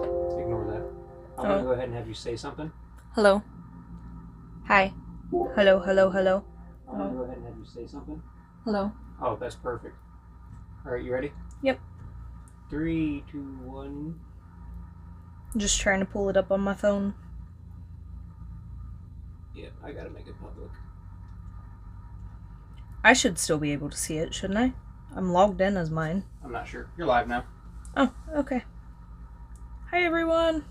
Ignore that. I'm gonna go ahead and have you say something. Hello. Hi. Hello, hello, hello. I'm gonna go ahead and have you say something. Hello. Oh, that's perfect. Alright, you ready? Yep. 3, 2, 1. I'm just trying to pull it up on my phone. Yeah, I gotta make it public. I should still be able to see it, shouldn't I? I'm logged in as mine. I'm not sure. You're live now. Oh, okay. Hi, everyone.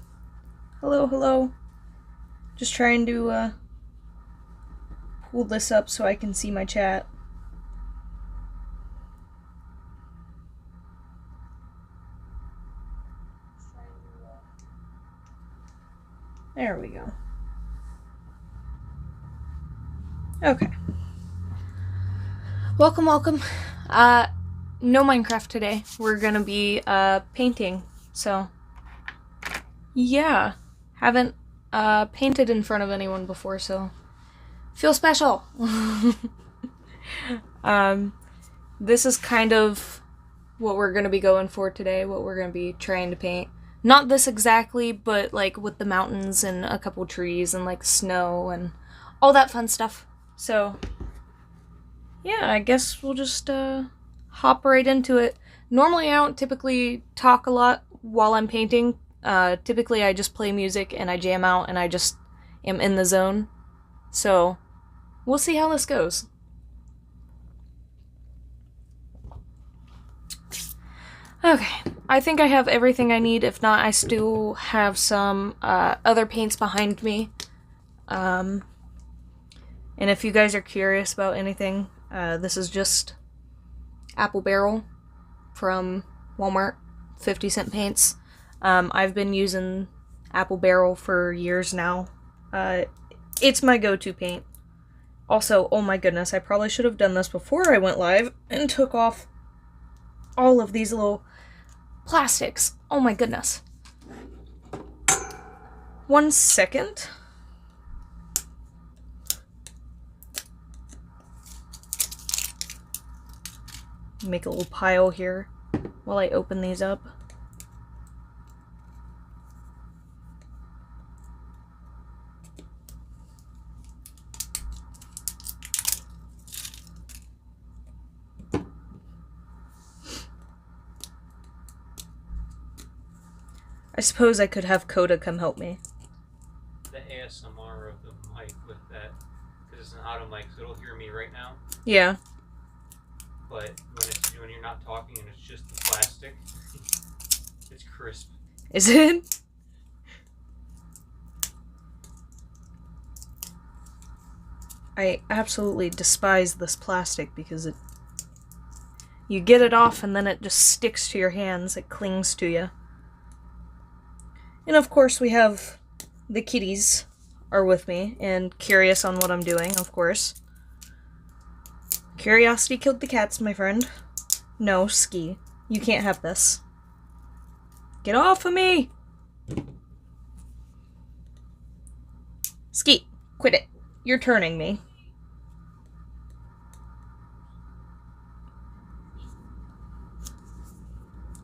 Hello, hello. Just trying to, pull this up so I can see my chat. There we go. Okay. Welcome, welcome. No Minecraft today. We're gonna be, painting. So, yeah. Haven't, painted in front of anyone before, so feel special. This is kind of what we're gonna be going for today, what we're gonna be trying to paint. Not this exactly, but like with the mountains and a couple trees and like snow and all that fun stuff. So, yeah, I guess we'll just hop right into it. Normally, I don't typically talk a lot while I'm painting. Typically, I just play music and I jam out and I just am in the zone. So, we'll see how this goes. Okay, I think I have everything I need. If not, I still have some other paints behind me. And if you guys are curious about anything, this is just Apple Barrel from Walmart, 50-cent paints. I've been using Apple Barrel for years now. It's my go-to paint. Also, oh my goodness, I probably should have done this before I went live and took off all of these little plastics. Oh my goodness. 1 second. Make a little pile here while I open these up. I suppose I could have Coda come help me. The ASMR of the mic with that, because it's an auto mic, so it'll hear me right now. Yeah. But when you're not talking and it's just the plastic, it's crisp. Is it? I absolutely despise this plastic because you get it off and then it just sticks to your hands. It clings to you. And of course we have the kitties are with me and curious on what I'm doing, of course. Curiosity killed the cats, my friend. No, Ski. You can't have this. Get off of me! Ski, quit it. You're turning me.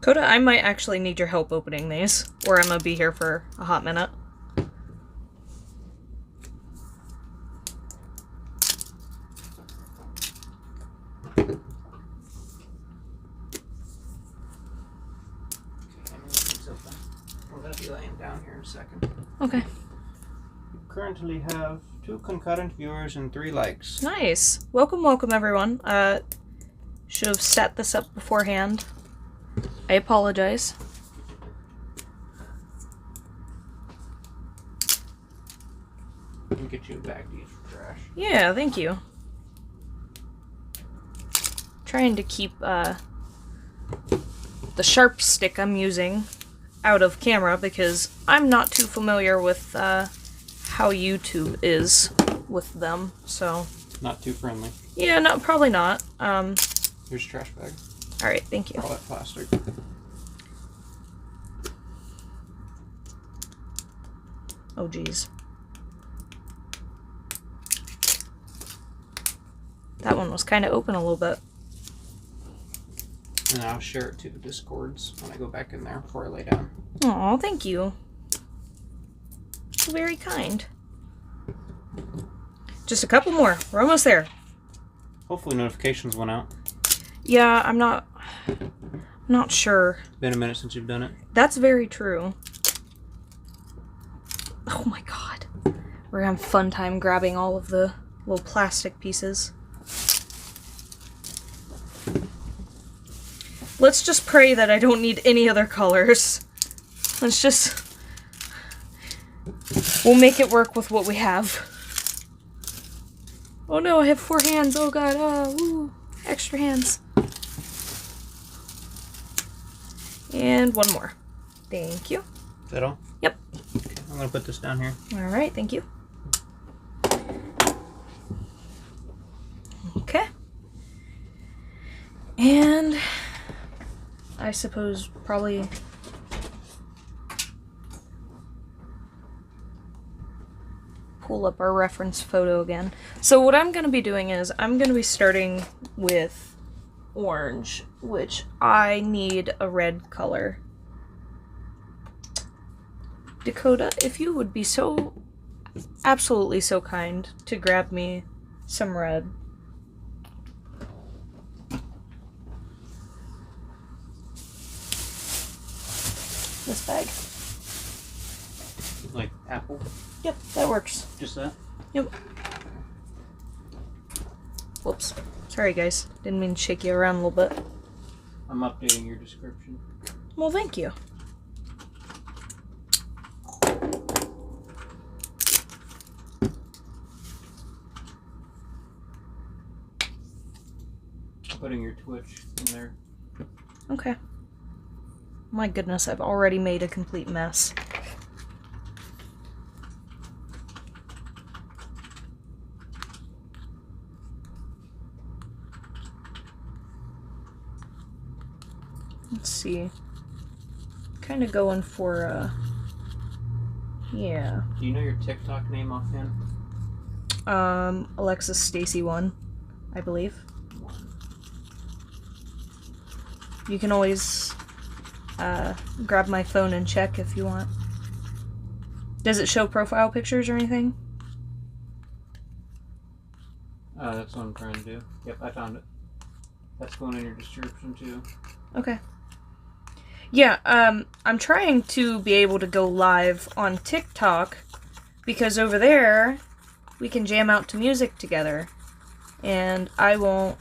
Coda, I might actually need your help opening these, or I'm gonna be here for a hot minute. We're gonna be laying down here in a second. Okay. You currently have 2 concurrent viewers and 3 likes. Nice. Welcome, welcome, everyone. Should have set this up beforehand. I apologize. I can get you a bag to use for trash. Yeah, thank you. Trying to keep, the sharp stick I'm using out of camera because I'm not too familiar with, how YouTube is with them, so... Not too friendly. Yeah, no, probably not. Here's a trash bag. Alright, thank you. All that plastic. Oh, geez. That one was kind of open a little bit. And I'll share it to the Discords when I go back in there before I lay down. Aw, thank you. Very kind. Just a couple more. We're almost there. Hopefully notifications went out. Yeah, I'm not sure. Been a minute since you've done it. That's very true. Oh my god. We're gonna have a fun time grabbing all of the little plastic pieces. Let's just pray that I don't need any other colors. Let's just... We'll make it work with what we have. Oh no, I have 4 hands. Oh god, woo. Extra hands. And one more. Thank you. Is that all? Yep. Okay, I'm gonna put this down here. Alright, thank you. Okay. And I suppose probably pull up our reference photo again. So what I'm going to be doing is I'm going to be starting with orange, which I need a red color. Dakota, if you would be so absolutely so kind to grab me some red. This bag. Like apple? Yep, that works. Just that? Yep. Whoops. Sorry, guys. Didn't mean to shake you around a little bit. I'm updating your description. Well, thank you. Putting your Twitch in there. Okay. My goodness, I've already made a complete mess. Let's see. Kind of going for, yeah. Do you know your TikTok name offhand? Alexis Stacy 1, I believe. You can always, grab my phone and check if you want. Does it show profile pictures or anything? That's what I'm trying to do. Yep, I found it. That's going in your description too. Okay. Yeah, I'm trying to be able to go live on TikTok because over there we can jam out to music together and I won't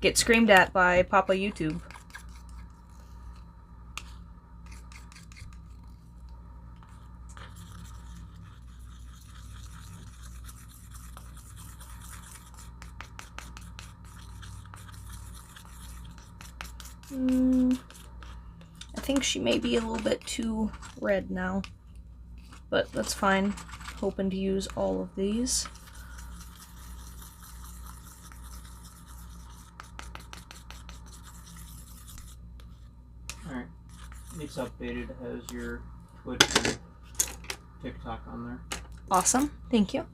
get screamed at by Papa YouTube. I think she may be a little bit too red now, but that's fine. Hoping to use all of these. Alright. It's updated. It has your Twitch and TikTok on there. Awesome. Thank you.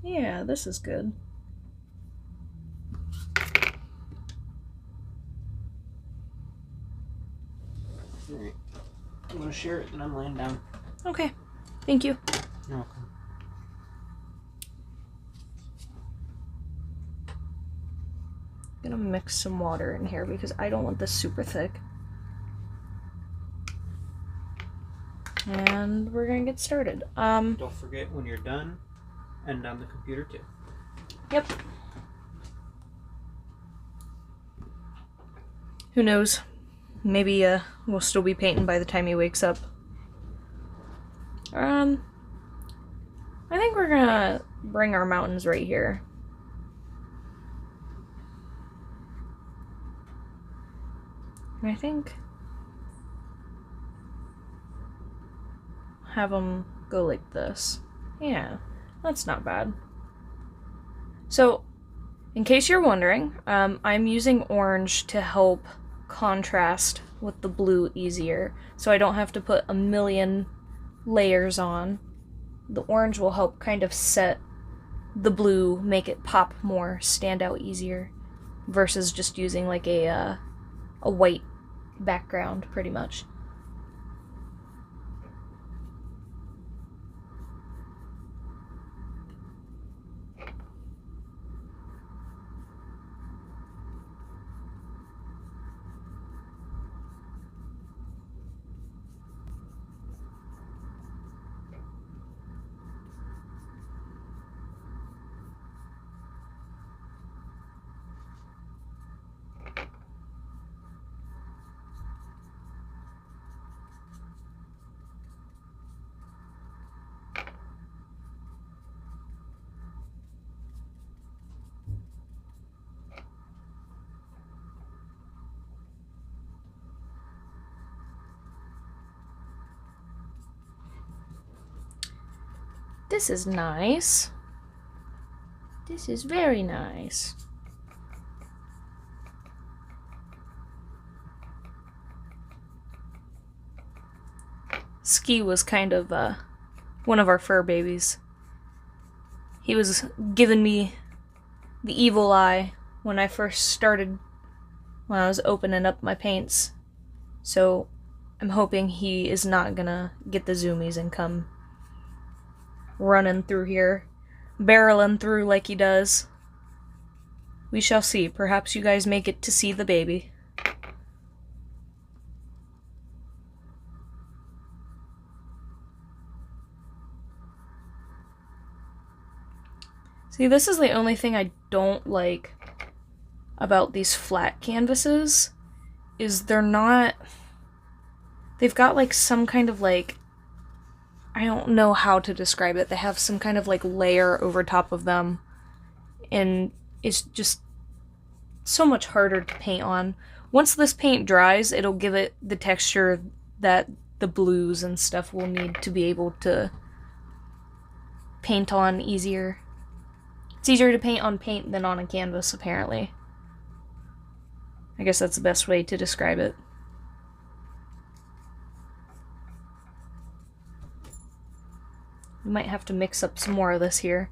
Yeah, this is good. Alright. I'm gonna share it and I'm laying down. Okay. Thank you. You're welcome. I'm gonna mix some water in here because I don't want this super thick. And we're gonna get started. Don't forget when you're done, end on the computer too. Yep. Who knows? Maybe we'll still be painting by the time he wakes up. I think we're gonna bring our mountains right here. And I think have them go like this. Yeah, that's not bad. So, in case you're wondering, I'm using orange to help contrast with the blue easier, so I don't have to put a million layers on. The orange will help kind of set the blue, make it pop more, stand out easier, versus just using like a white background, pretty much. This is nice. This is very nice. Ski was kind of one of our fur babies. He was giving me the evil eye when I first started, when I was opening up my paints. So I'm hoping he is not gonna get the zoomies and come running through here, barreling through like he does. We shall see. Perhaps you guys make it to see the baby. See, this is the only thing I don't like about these flat canvases, is they're not... They've got like some kind of like... I don't know how to describe it. They have some kind of like layer over top of them, and it's just so much harder to paint on. Once this paint dries, it'll give it the texture that the blues and stuff will need to be able to paint on easier. It's easier to paint on paint than on a canvas, apparently. I guess that's the best way to describe it. We might have to mix up some more of this here.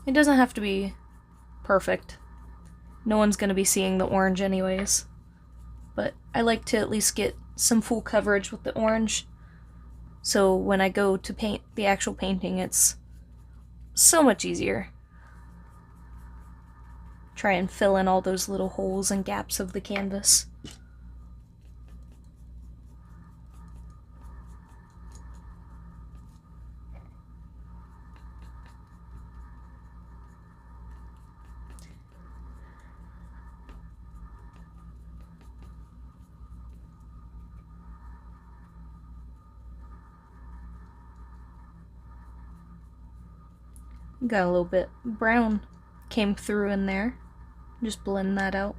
It doesn't have to be perfect. No one's going to be seeing the orange anyways. But I like to at least get some full coverage with the orange, so when I go to paint the actual painting, it's so much easier. Try and fill in all those little holes and gaps of the canvas. Got a little bit brown came through in there. Just blend that out.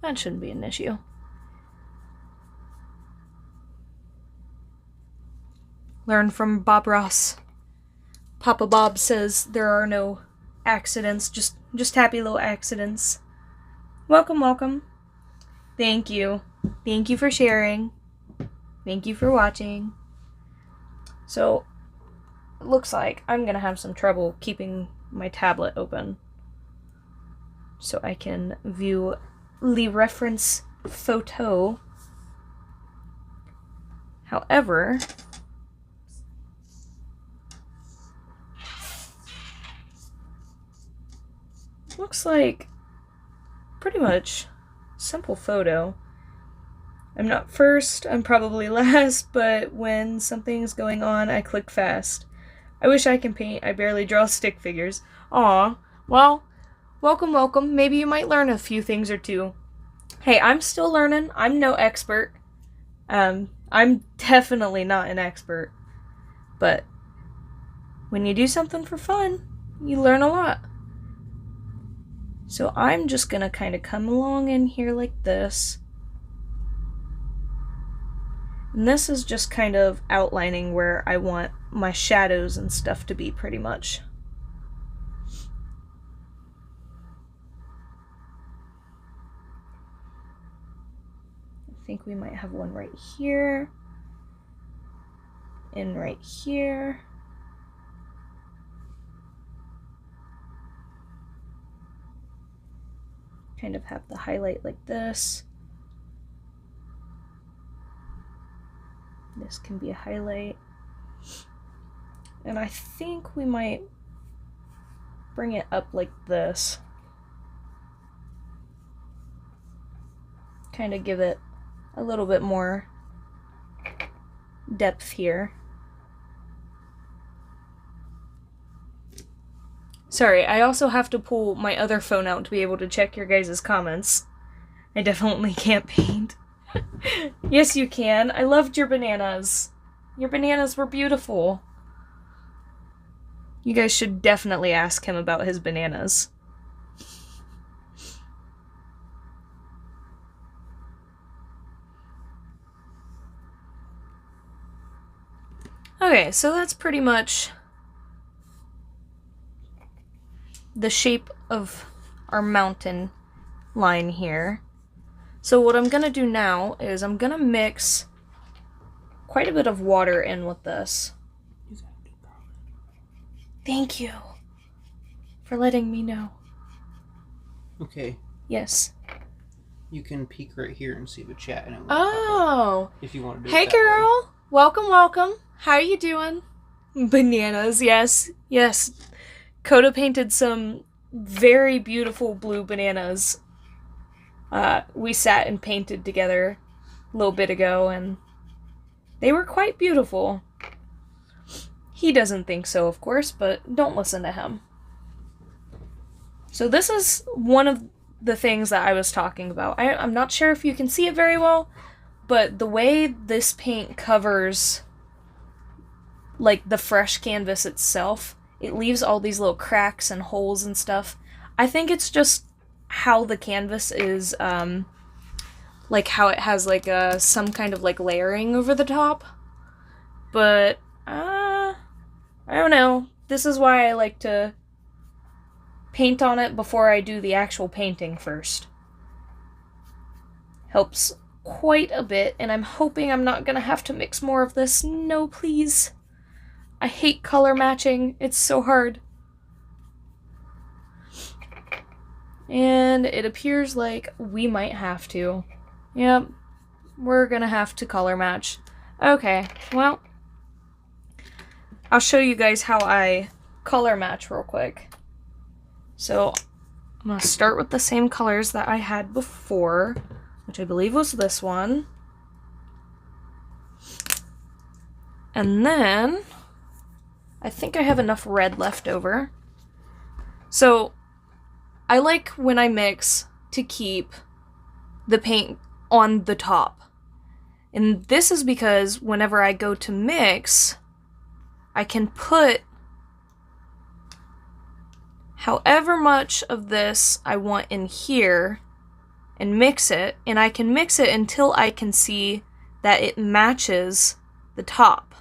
That shouldn't be an issue. Learn from Bob Ross. Papa Bob says there are no accidents, just happy little accidents. Welcome, welcome. Thank you. Thank you for sharing. Thank you for watching. So, it looks like I'm gonna have some trouble keeping my tablet open so I can view the reference photo. However, looks like pretty much simple photo. I'm not first, I'm probably last, but when something's going on, I click fast. I wish I can paint, I barely draw stick figures. Aw, well, welcome, welcome. Maybe you might learn a few things or two. Hey, I'm still learning. I'm no expert. I'm definitely not an expert. But when you do something for fun, you learn a lot. So I'm just gonna kind of come along in here like this. And this is just kind of outlining where I want my shadows and stuff to be, pretty much. think we might have one right here. And right here. Kind of have the highlight like this. This can be a highlight. And I think we might bring it up like this. Kind of give it a little bit more depth here. Sorry, I also have to pull my other phone out to be able to check your guys' comments. I definitely can't paint. Yes, you can. I loved your bananas. Your bananas were beautiful. You guys should definitely ask him about his bananas. Okay, so that's pretty much the shape of our mountain line here. So what I'm gonna do now is I'm gonna mix quite a bit of water in with this. Thank you for letting me know. Okay. Yes. You can peek right here and see the chat. And Oh. If you want to do Hey it that way. girl. Welcome, welcome. How are you doing? Bananas, yes. Yes. Coda painted some very beautiful blue bananas. We sat and painted together a little bit ago, and they were quite beautiful. He doesn't think so, of course, but don't listen to him. So this is one of the things that I was talking about. I'm not sure if you can see it very well, but the way this paint covers, like, the fresh canvas itself, it leaves all these little cracks and holes and stuff. I think it's just how the canvas is, like, how it has, like, some kind of, like, layering over the top. But, I don't know. This is why I like to paint on it before I do the actual painting first. Helps quite a bit, and I'm hoping I'm not gonna have to mix more of this. No, please. I hate color matching. It's so hard. And it appears like we might have to. Yep. We're gonna have to color match. Okay, well, I'll show you guys how I color match real quick. So, I'm gonna start with the same colors that I had before, which I believe was this one. And then, I think I have enough red left over. So, I like when I mix to keep the paint on the top. And this is because whenever I go to mix, I can put however much of this I want in here and mix it, and I can mix it until I can see that it matches the top.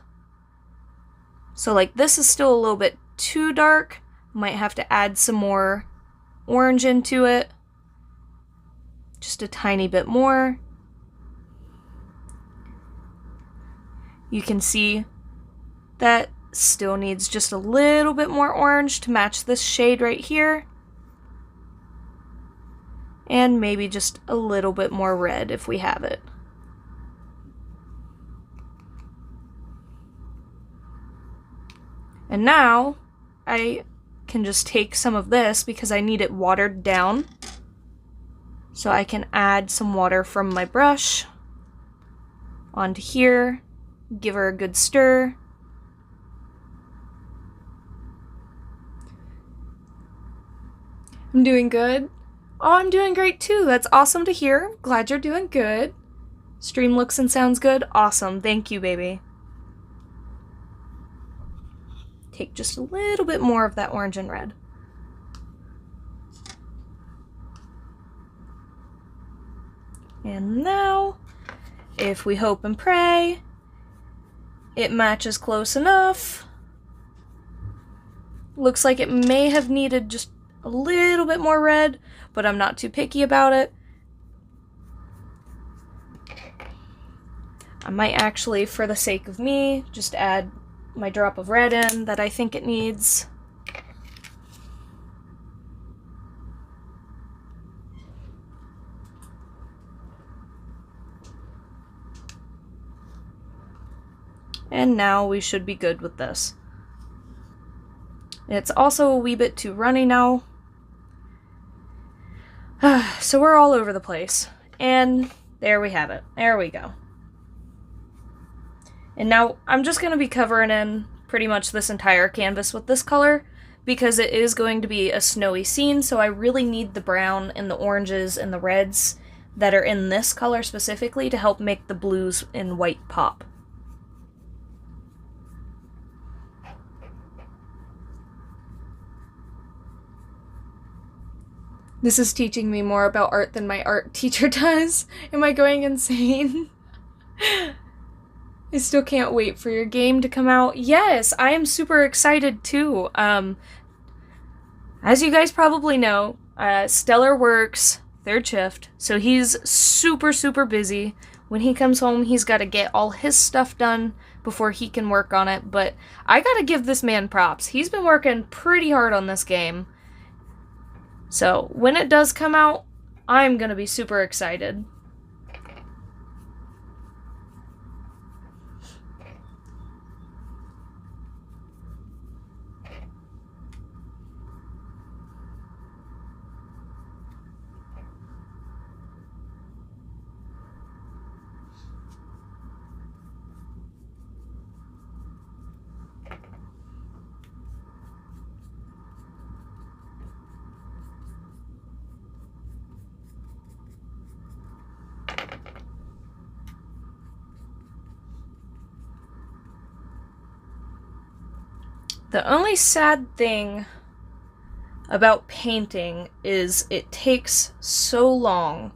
So like this is still a little bit too dark, might have to add some more orange into it, just a tiny bit more. You can see that still needs just a little bit more orange to match this shade right here. And maybe just a little bit more red if we have it. And now I can just take some of this because I need it watered down. So I can add some water from my brush onto here, give her a good stir. I'm doing good. Oh, I'm doing great too. That's awesome to hear. Glad you're doing good. Stream looks and sounds good. Awesome. Thank you, baby. Take just a little bit more of that orange and red. And now, if we hope and pray, it matches close enough. Looks like it may have needed just a little bit more red, but I'm not too picky about it. I might actually, for the sake of me, just add my drop of red in that I think it needs. And now we should be good with this. It's also a wee bit too runny now. So we're all over the place. And there we have it. There we go. And now I'm just going to be covering in pretty much this entire canvas with this color because it is going to be a snowy scene, so I really need the brown and the oranges and the reds that are in this color specifically to help make the blues and white pop. This is teaching me more about art than my art teacher does. Am I going insane? I still can't wait for your game to come out. Yes, I am super excited too. As you guys probably know, Stellar works third shift, so he's super, super busy. When he comes home, he's got to get all his stuff done before he can work on it, but I gotta give this man props. He's been working pretty hard on this game. So, when it does come out, I'm gonna be super excited. The only sad thing about painting is it takes so long.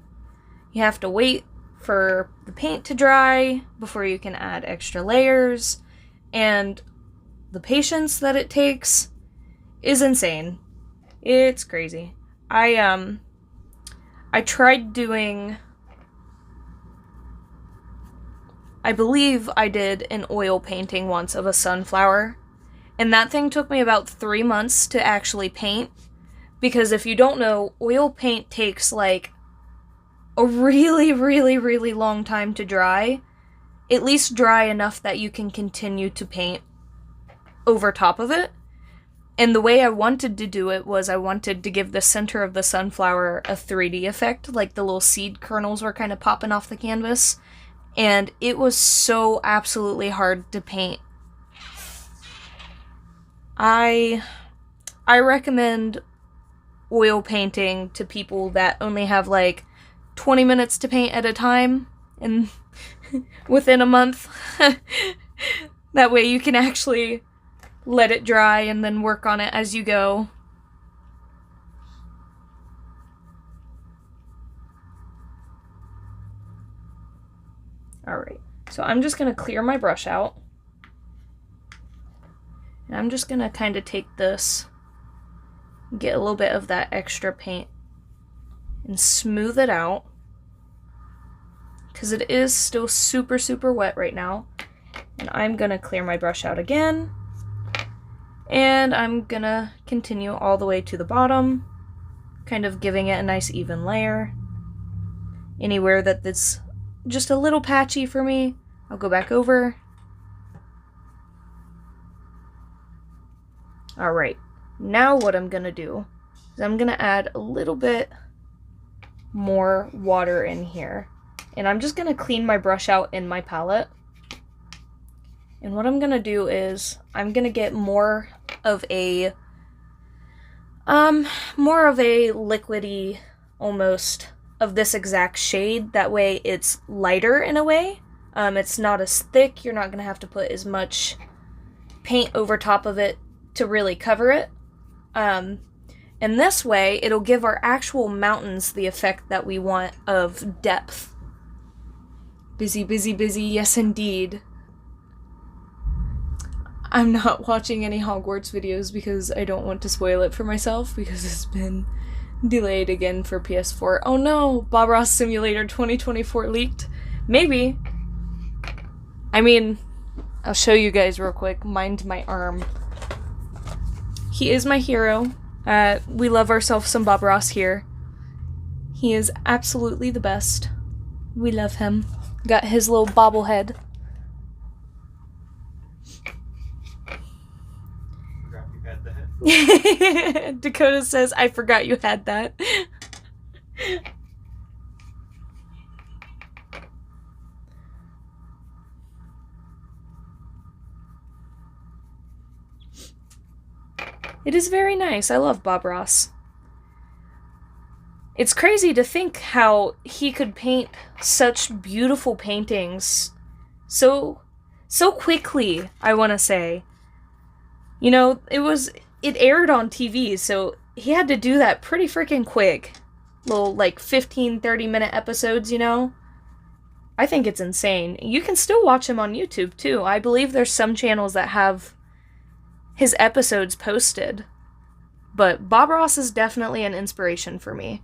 You have to wait for the paint to dry before you can add extra layers, and the patience that it takes is insane. It's crazy. I tried doing, I believe I did an oil painting once of a sunflower. And that thing took me about 3 months to actually paint, because if you don't know, oil paint takes like a really, really, really long time to dry. At least dry enough that you can continue to paint over top of it. And the way I wanted to do it was I wanted to give the center of the sunflower a 3D effect, like the little seed kernels were kind of popping off the canvas. And it was so absolutely hard to paint. I recommend oil painting to people that only have like 20 minutes to paint at a time and within a month. That way you can actually let it dry and then work on it as you go. Alright, so I'm just going to clear my brush out. And I'm just going to kind of take this, get a little bit of that extra paint, and smooth it out. Because it is still super, super wet right now. And I'm going to clear my brush out again. And I'm going to continue all the way to the bottom, kind of giving it a nice even layer. Anywhere that it's just a little patchy for me, I'll go back over. Alright, now what I'm going to do is I'm going to add a little bit more water in here. And I'm just going to clean my brush out in my palette. And what I'm going to do is I'm going to get more of a liquidy almost of this exact shade. That way it's lighter in a way. It's not as thick. You're not going to have to put as much paint over top of it to really cover it. And this way, it'll give our actual mountains the effect that we want of depth. Busy, busy, busy, yes indeed. I'm not watching any Hogwarts videos because I don't want to spoil it for myself because it's been delayed again for PS4. Oh no, Bob Ross Simulator 2024 leaked. Maybe. I mean, I'll show you guys real quick. Mind my arm. He is my hero. We love ourselves some Bob Ross here. He is absolutely the best. We love him. Got his little bobblehead. Forgot you had that. Dakota says, I forgot you had that. It is very nice. I love Bob Ross. It's crazy to think how he could paint such beautiful paintings so quickly, I want to say. You know, it aired on TV, so he had to do that pretty freaking quick. Little, like, 15, 30-minute episodes, you know? I think it's insane. You can still watch him on YouTube, too. I believe there's some channels that have his episodes posted. But Bob Ross is definitely an inspiration for me.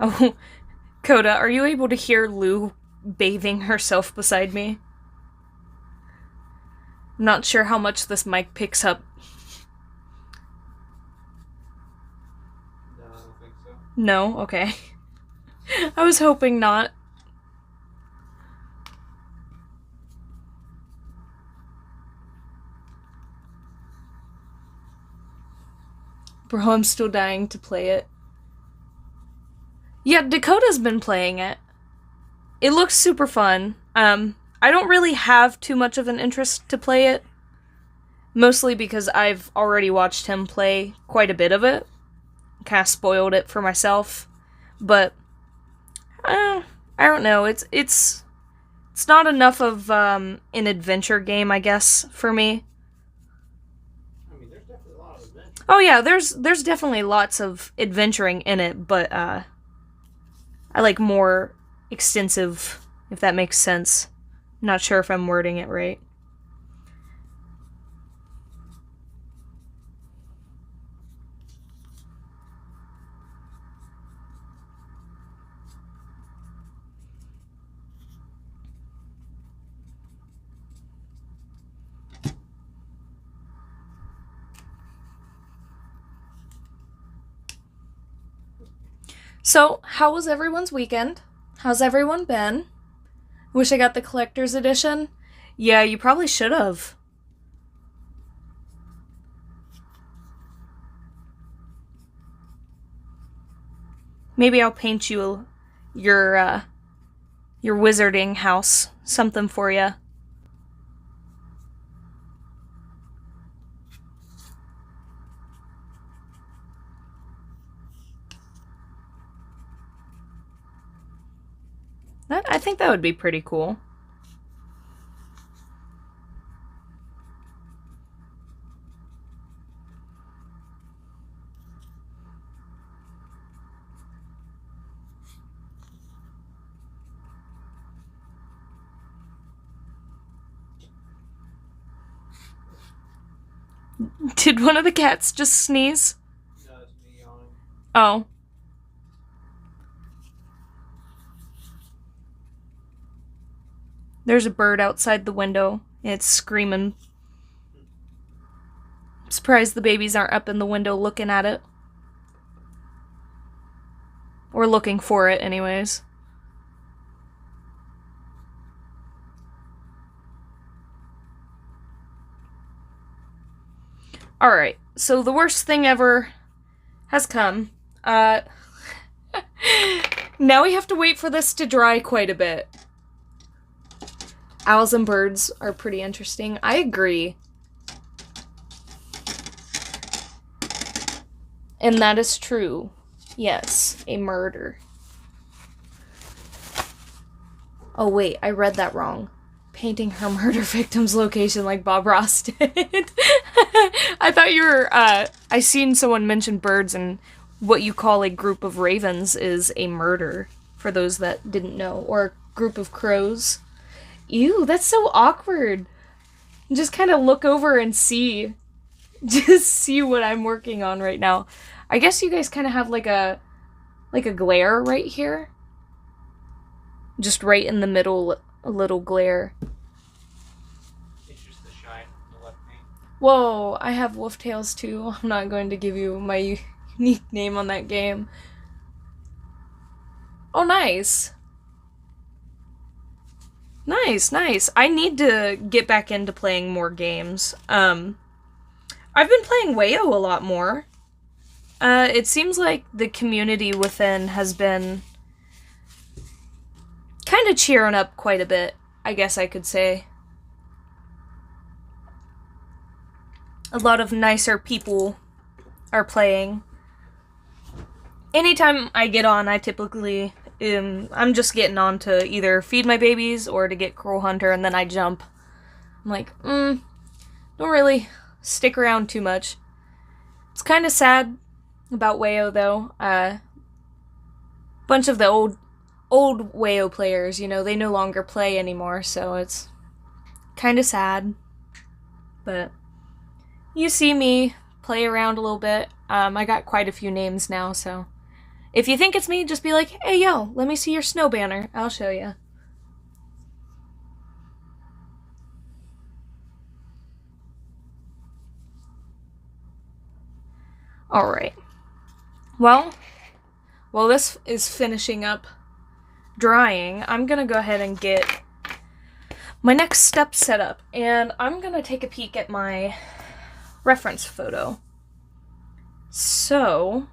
Oh, Coda, are you able to hear Lou bathing herself beside me? I'm not sure how much this mic picks up. No, I don't think so. No? Okay. I was hoping not. Bro, I'm still dying to play it. Yeah, Dakota's been playing it. It looks super fun. I don't really have too much of an interest to play it. Mostly because I've already watched him play quite a bit of it. Kind of spoiled it for myself. But, I don't know. It's not enough of an adventure game, I guess, for me. I mean, there's definitely a lot of adventure. Oh yeah, there's definitely lots of adventuring in it, but I like more extensive, if that makes sense. I'm not sure if I'm wording it right. So, how was everyone's weekend? How's everyone been? Wish I got the collector's edition? Yeah, you probably should have. Maybe I'll paint you your wizarding house. Something for you. I think that would be pretty cool. Did one of the cats just sneeze? No, it's me yawning. Oh. There's a bird outside the window. It's screaming. I'm surprised the babies aren't up in the window looking at it. Or looking for it, anyways. Alright, so the worst thing ever has come. Now we have to wait for this to dry quite a bit. Owls and birds are pretty interesting. I agree. And that is true. Yes, a murder. Oh wait, I read that wrong. Painting her murder victim's location like Bob Ross did. I thought you were, I seen someone mention birds and what you call a group of ravens is a murder, for those that didn't know, or a group of crows. Ew, that's so awkward. Just kind of look over and see. Just see what I'm working on right now. I guess you guys kind of have like a glare right here. Just right in the middle, a little glare. It's just the shine from the left paint. Whoa, I have wolf tails too. I'm not going to give you my unique name on that game. Oh, nice. Nice. I need to get back into playing more games. I've been playing Wayo a lot more. It seems like the community within has been kind of cheering up quite a bit, I guess I could say. A lot of nicer people are playing. Anytime I get on, I typically I'm just getting on to either feed my babies or to get Cruel Hunter, and then I jump. I'm like, don't really stick around too much. It's kind of sad about Wayo, though. Bunch of the old Wayo players, you know, they no longer play anymore, so it's kind of sad. But you see me play around a little bit. I got quite a few names now, so if you think it's me, just be like, hey, yo, let me see your snow banner. I'll show you. Alright. Well, while this is finishing up drying, I'm gonna go ahead and get my next step set up, and I'm gonna take a peek at my reference photo. So,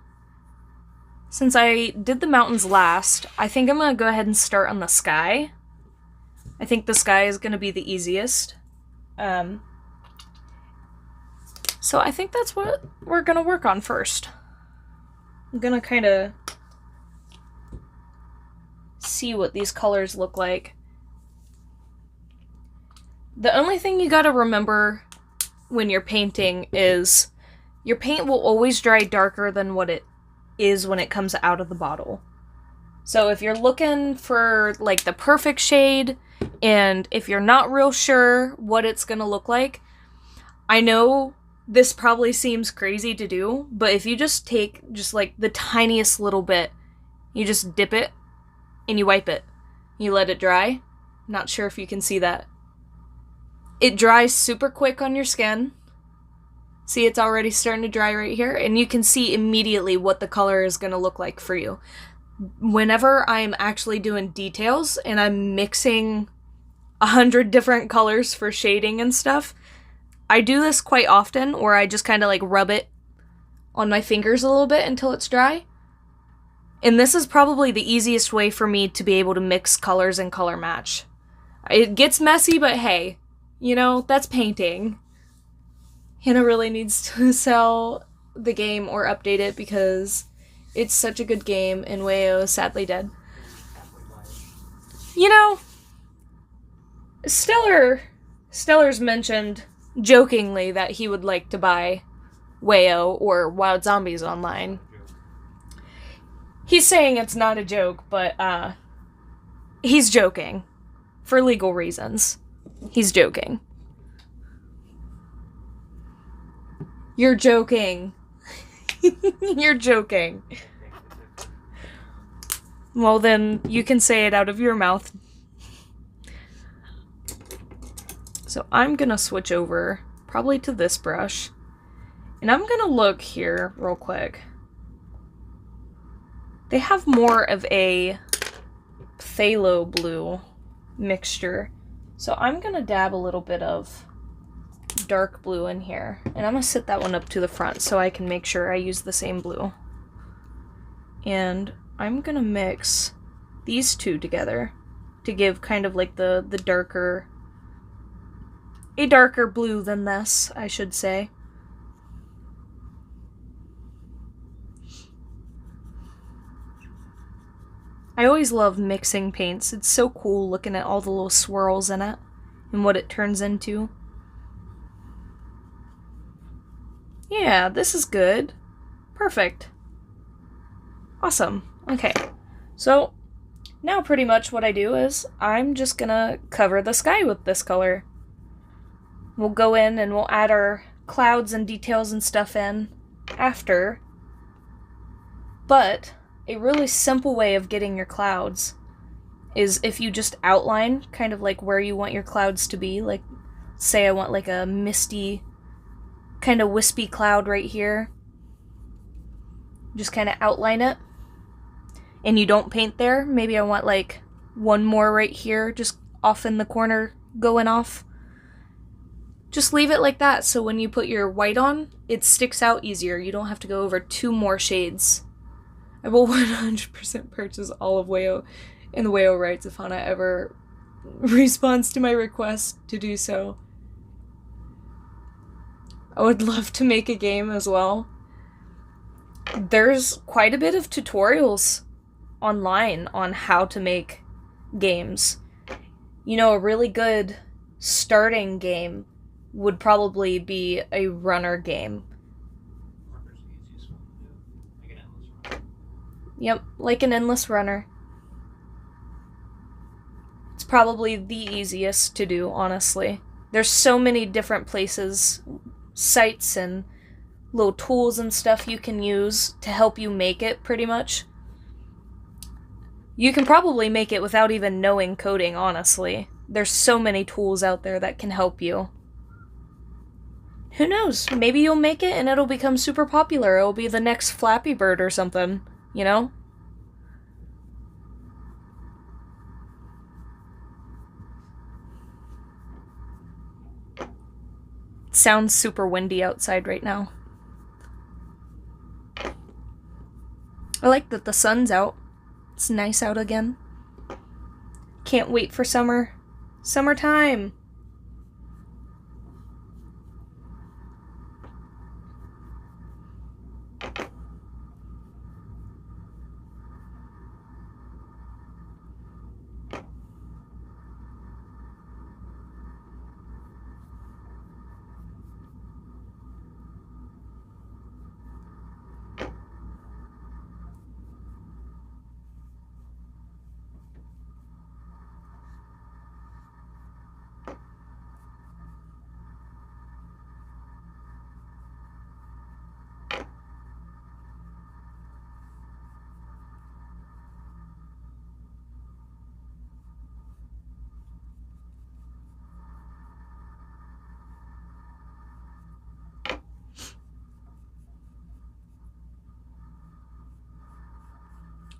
since I did the mountains last, I think I'm gonna go ahead and start on the sky. I think the sky is gonna be the easiest. So I think that's what we're gonna work on first. I'm gonna kind of see what these colors look like. The only thing you gotta remember when you're painting is your paint will always dry darker than what it is when it comes out of the bottle. So if you're looking for like the perfect shade, and if you're not real sure what it's gonna look like, I know this probably seems crazy to do, but if you just take just like the tiniest little bit, you just dip it and you wipe it. You let it dry. Not sure if you can see that. It dries super quick on your skin. See, it's already starting to dry right here, and you can see immediately what the color is going to look like for you. Whenever I'm actually doing details and I'm mixing 100 different colors for shading and stuff, I do this quite often, where I just kind of like rub it on my fingers a little bit until it's dry. And this is probably the easiest way for me to be able to mix colors and color match. It gets messy, but hey, you know, that's painting. Hannah really needs to sell the game or update it because it's such a good game and Wayo is sadly dead. You know, Stellar's mentioned jokingly that he would like to buy Wayo or Wild Zombies Online. He's saying it's not a joke, but he's joking. For legal reasons. He's joking. You're joking. You're joking. Well, then you can say it out of your mouth. So I'm gonna switch over, probably to this brush. And I'm gonna look here real quick. They have more of a phthalo blue mixture. So I'm gonna dab a little bit of dark blue in here. And I'm gonna sit that one up to the front so I can make sure I use the same blue. And I'm gonna mix these two together to give kind of like the darker, a darker blue than this, I should say. I always love mixing paints. It's so cool looking at all the little swirls in it and what it turns into. Yeah, this is good. Perfect. Awesome. Okay. So, now pretty much what I do is I'm just gonna cover the sky with this color. We'll go in and we'll add our clouds and details and stuff in after. But a really simple way of getting your clouds is if you just outline kind of like where you want your clouds to be. Like, say I want like a misty, kind of wispy cloud right here. Just kind of outline it. And you don't paint there. Maybe I want like one more right here, just off in the corner going off. Just leave it like that, so when you put your white on, it sticks out easier. You don't have to go over 2 more shades. I will 100% purchase all of Wayo in the Wayo Rights if Hana ever responds to my request to do so. I would love to make a game as well. There's quite a bit of tutorials online on how to make games. You know, a really good starting game would probably be a runner game. Yep, like an endless runner. It's probably the easiest to do, honestly. There's so many different places, sites and little tools and stuff you can use to help you make it, pretty much. You can probably make it without even knowing coding, honestly. There's so many tools out there that can help you. Who knows? Maybe you'll make it and it'll become super popular. It'll be the next Flappy Bird or something, you know? It sounds super windy outside right now. I like that the sun's out. It's nice out again. Can't wait for summer. Summertime!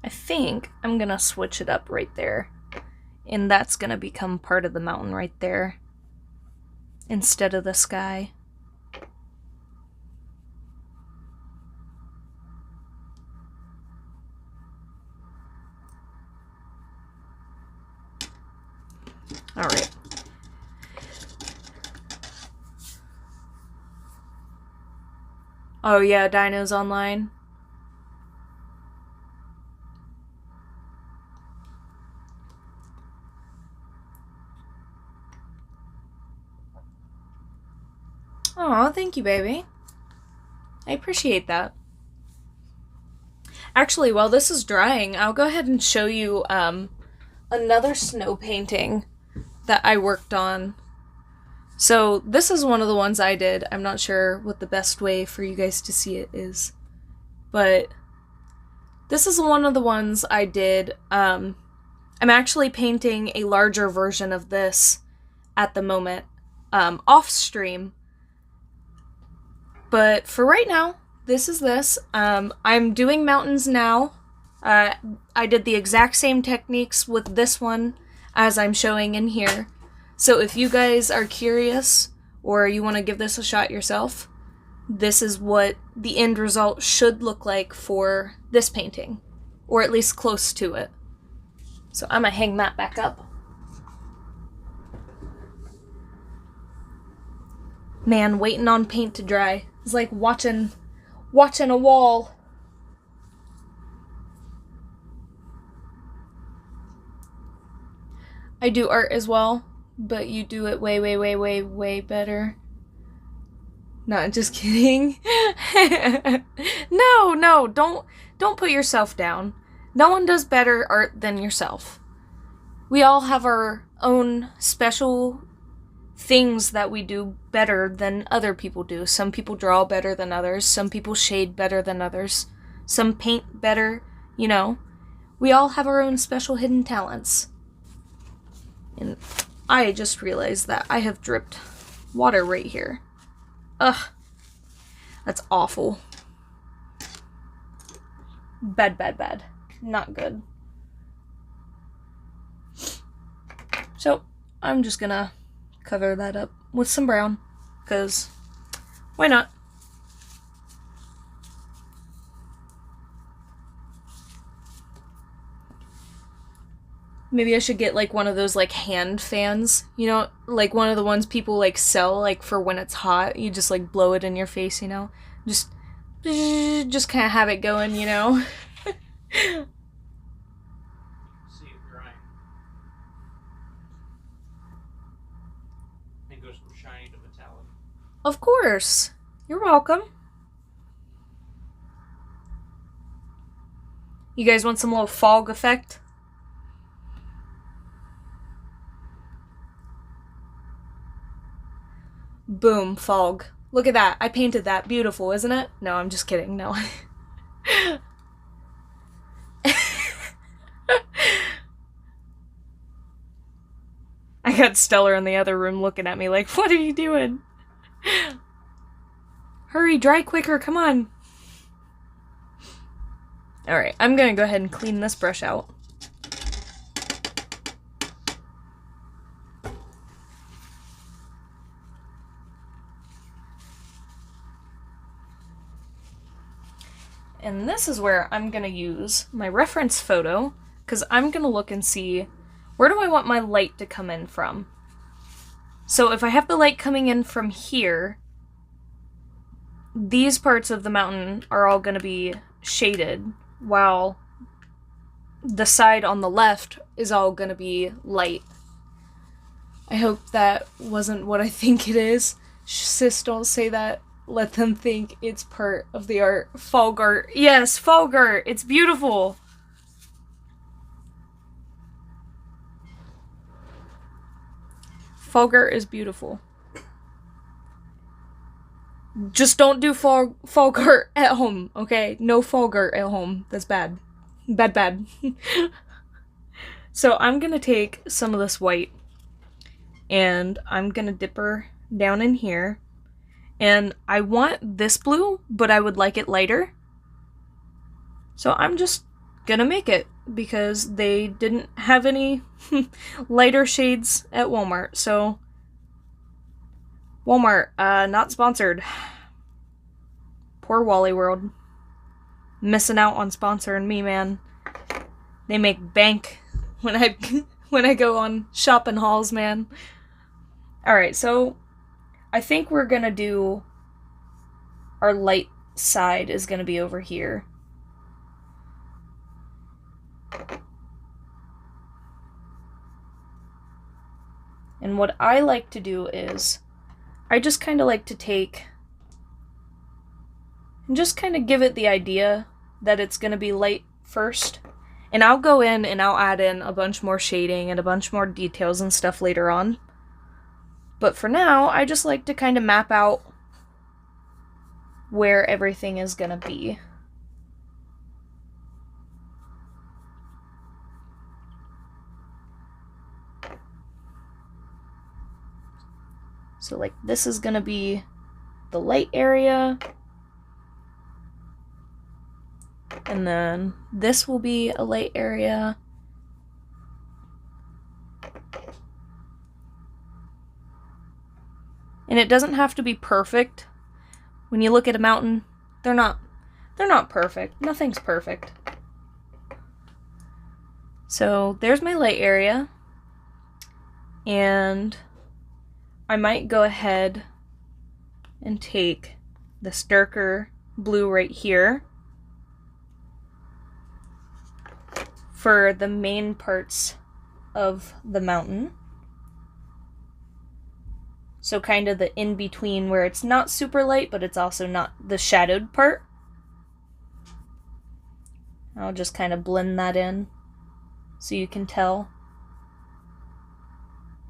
I think I'm gonna switch it up right there. And that's gonna become part of the mountain right there. Instead of the sky. Alright. Oh yeah, Dino's online. Aw, thank you, baby. I appreciate that. Actually, while this is drying, I'll go ahead and show you another snow painting that I worked on. So this is one of the ones I did. I'm not sure what the best way for you guys to see it is. But this is one of the ones I did. I'm actually painting a larger version of this at the moment, off stream. But for right now, this is this. I'm doing mountains now. I did the exact same techniques with this one as I'm showing in here. So if you guys are curious or you want to give this a shot yourself, this is what the end result should look like for this painting, or at least close to it. So I'm gonna hang that back up. Man, waiting on paint to dry. It's like watching a wall. I do art as well, but you do it way, way, way, way, way better. Not just kidding. No, don't put yourself down. No one does better art than yourself. We all have our own special things that we do better than other people do. Some people draw better than others. Some people shade better than others. Some paint better, you know. We all have our own special hidden talents. And I just realized that I have dripped water right here. Ugh. That's awful. Bad, bad, bad. Not good. So, I'm just gonna cover that up with some brown, because why not? Maybe I should get like one of those like hand fans, you know, like one of the ones people like sell like for when it's hot. You just like blow it in your face, you know, just kind of have it going, you know. See it drying. It goes from shiny to metallic. Of course, you're welcome. You guys want some little fog effect? Boom, fog. Look at that. I painted that. Beautiful, isn't it? No, I'm just kidding. No. I got Stellar in the other room looking at me like, what are you doing? Hurry, dry quicker, come on. Alright, I'm gonna go ahead and clean this brush out. And this is where I'm going to use my reference photo, because I'm going to look and see, where do I want my light to come in from? So if I have the light coming in from here, these parts of the mountain are all going to be shaded, while the side on the left is all going to be light. I hope that wasn't what I think it is. Sis, don't say that. Let them think it's part of the art. Fog art. Yes, fog art. It's beautiful. Fog art is beautiful. Just don't do fog art at home, okay? No fog art at home. That's bad. Bad, bad. So I'm gonna take some of this white, and I'm gonna dip her down in here. And I want this blue, but I would like it lighter. So I'm just gonna make it, because they didn't have any lighter shades at Walmart. So, Walmart, not sponsored. Poor Wally World. Missing out on sponsoring me, man. They make bank when I go on shopping hauls, man. Alright, so I think we're gonna do, our light side is gonna be over here. And what I like to do is, I just kind of like to take, and just kind of give it the idea that it's gonna be light first. And I'll go in and I'll add in a bunch more shading and a bunch more details and stuff later on. But for now, I just like to kind of map out where everything is gonna be. So like this is gonna be the light area. And then this will be a light area. And it doesn't have to be perfect. When you look at a mountain, they're not perfect. Nothing's perfect. So there's my light area. And I might go ahead and take this darker blue right here for the main parts of the mountain. So kind of the in-between where it's not super light, but it's also not the shadowed part. I'll just kind of blend that in so you can tell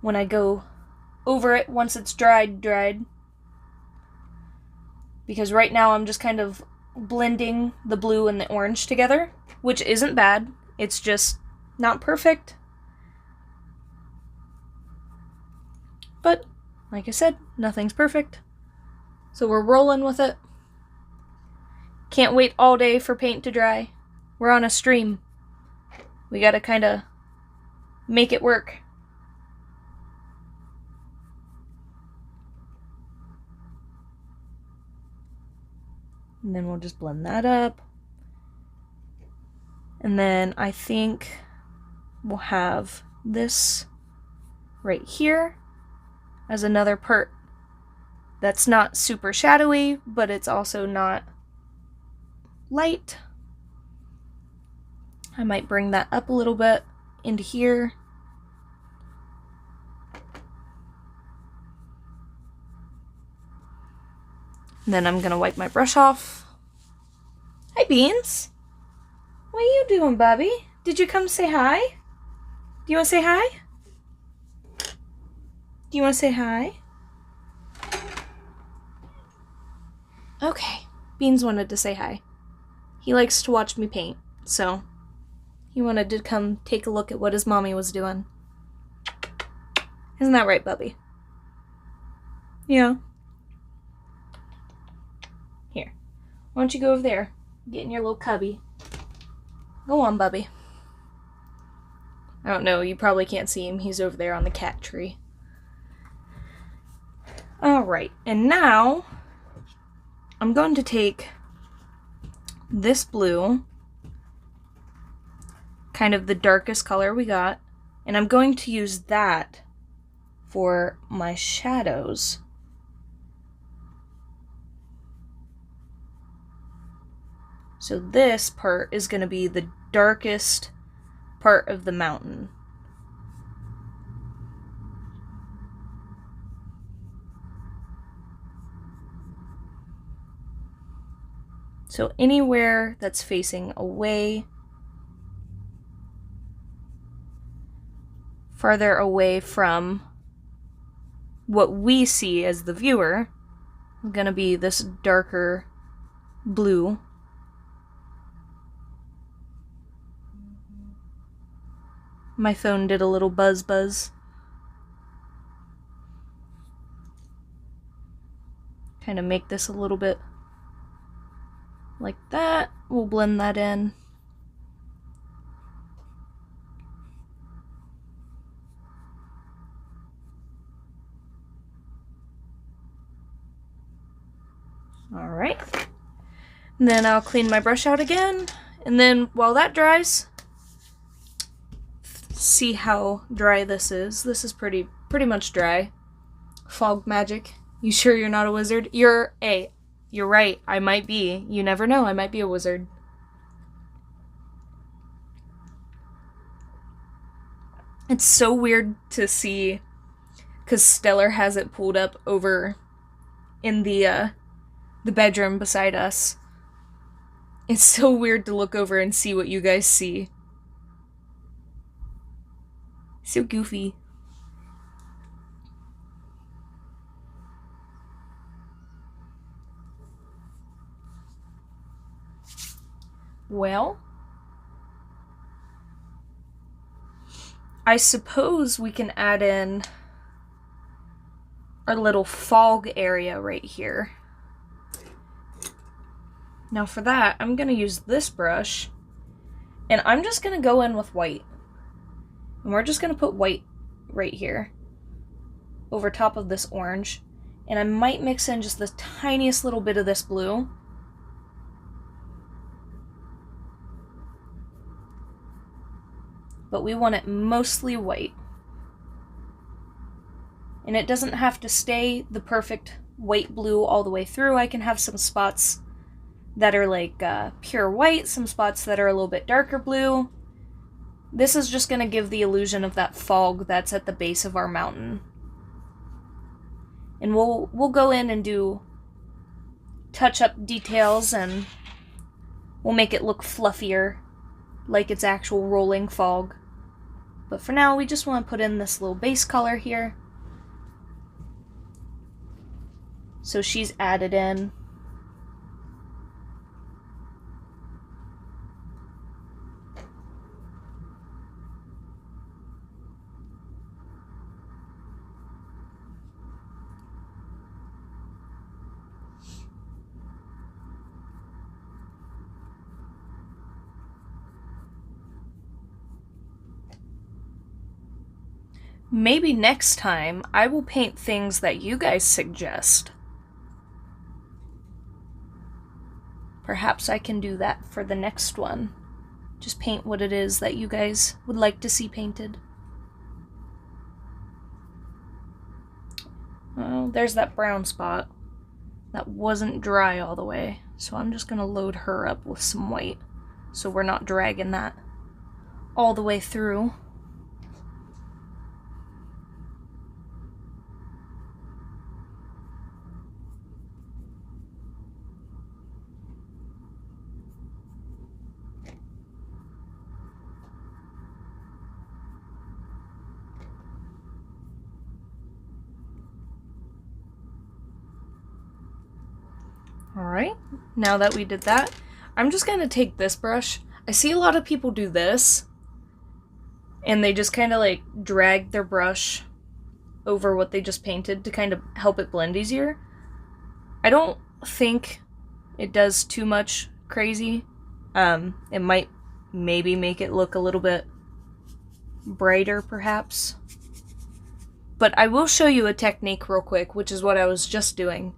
when I go over it once it's dried. Because right now I'm just kind of blending the blue and the orange together, which isn't bad. It's just not perfect. But, like I said, nothing's perfect. So we're rolling with it. Can't wait all day for paint to dry. We're on a stream. We gotta kind of make it work. And then we'll just blend that up. And then I think we'll have this right here as another part that's not super shadowy, but it's also not light. I might bring that up a little bit into here. And then I'm gonna wipe my brush off. Hi, Beans. What are you doing, Bubby? Did you come say hi? Do you want to say hi? Do you want to say hi? Okay. Beans wanted to say hi. He likes to watch me paint, so he wanted to come take a look at what his mommy was doing. Isn't that right, Bubby? Yeah. Here. Why don't you go over there? Get in your little cubby. Go on, Bubby. I don't know, you probably can't see him. He's over there on the cat tree. Alright, and now I'm going to take this blue, kind of the darkest color we got, and I'm going to use that for my shadows. So this part is going to be the darkest part of the mountain. So anywhere that's facing away, farther away from what we see as the viewer, is going to be this darker blue. My phone did a little buzz. Kind of make this a little bit like that. We'll blend that in. Alright. And then I'll clean my brush out again. And then while that dries, see how dry this is. This is pretty much dry. Fog magic. You sure you're not a wizard? You're right. I might be. You never know. I might be a wizard. It's so weird to see, because Stellar has it pulled up over in the bedroom beside us. It's so weird to look over and see what you guys see. So goofy. Well, I suppose we can add in our little fog area right here. Now for that, I'm going to use this brush, and I'm just going to go in with white. And we're just going to put white right here over top of this orange. And I might mix in just the tiniest little bit of this blue. But we want it mostly white. And it doesn't have to stay the perfect white blue all the way through. I can have some spots that are like pure white, some spots that are a little bit darker blue. This is just going to give the illusion of that fog that's at the base of our mountain. And we'll go in and do touch-up details, and we'll make it look fluffier like it's actual rolling fog. But for now, we just want to put in this little base color here. So she's added in. Maybe next time I will paint things that you guys suggest. Perhaps I can do that for the next one. Just paint what it is that you guys would like to see painted. Oh, there's that brown spot. That wasn't dry all the way. So I'm just gonna load her up with some white. So we're not dragging that all the way through. Alright, now that we did that, I'm just going to take this brush. I see a lot of people do this, and they just kind of like drag their brush over what they just painted to kind of help it blend easier. I don't think it does too much crazy. It might maybe make it look a little bit brighter, perhaps. But I will show you a technique real quick, which is what I was just doing.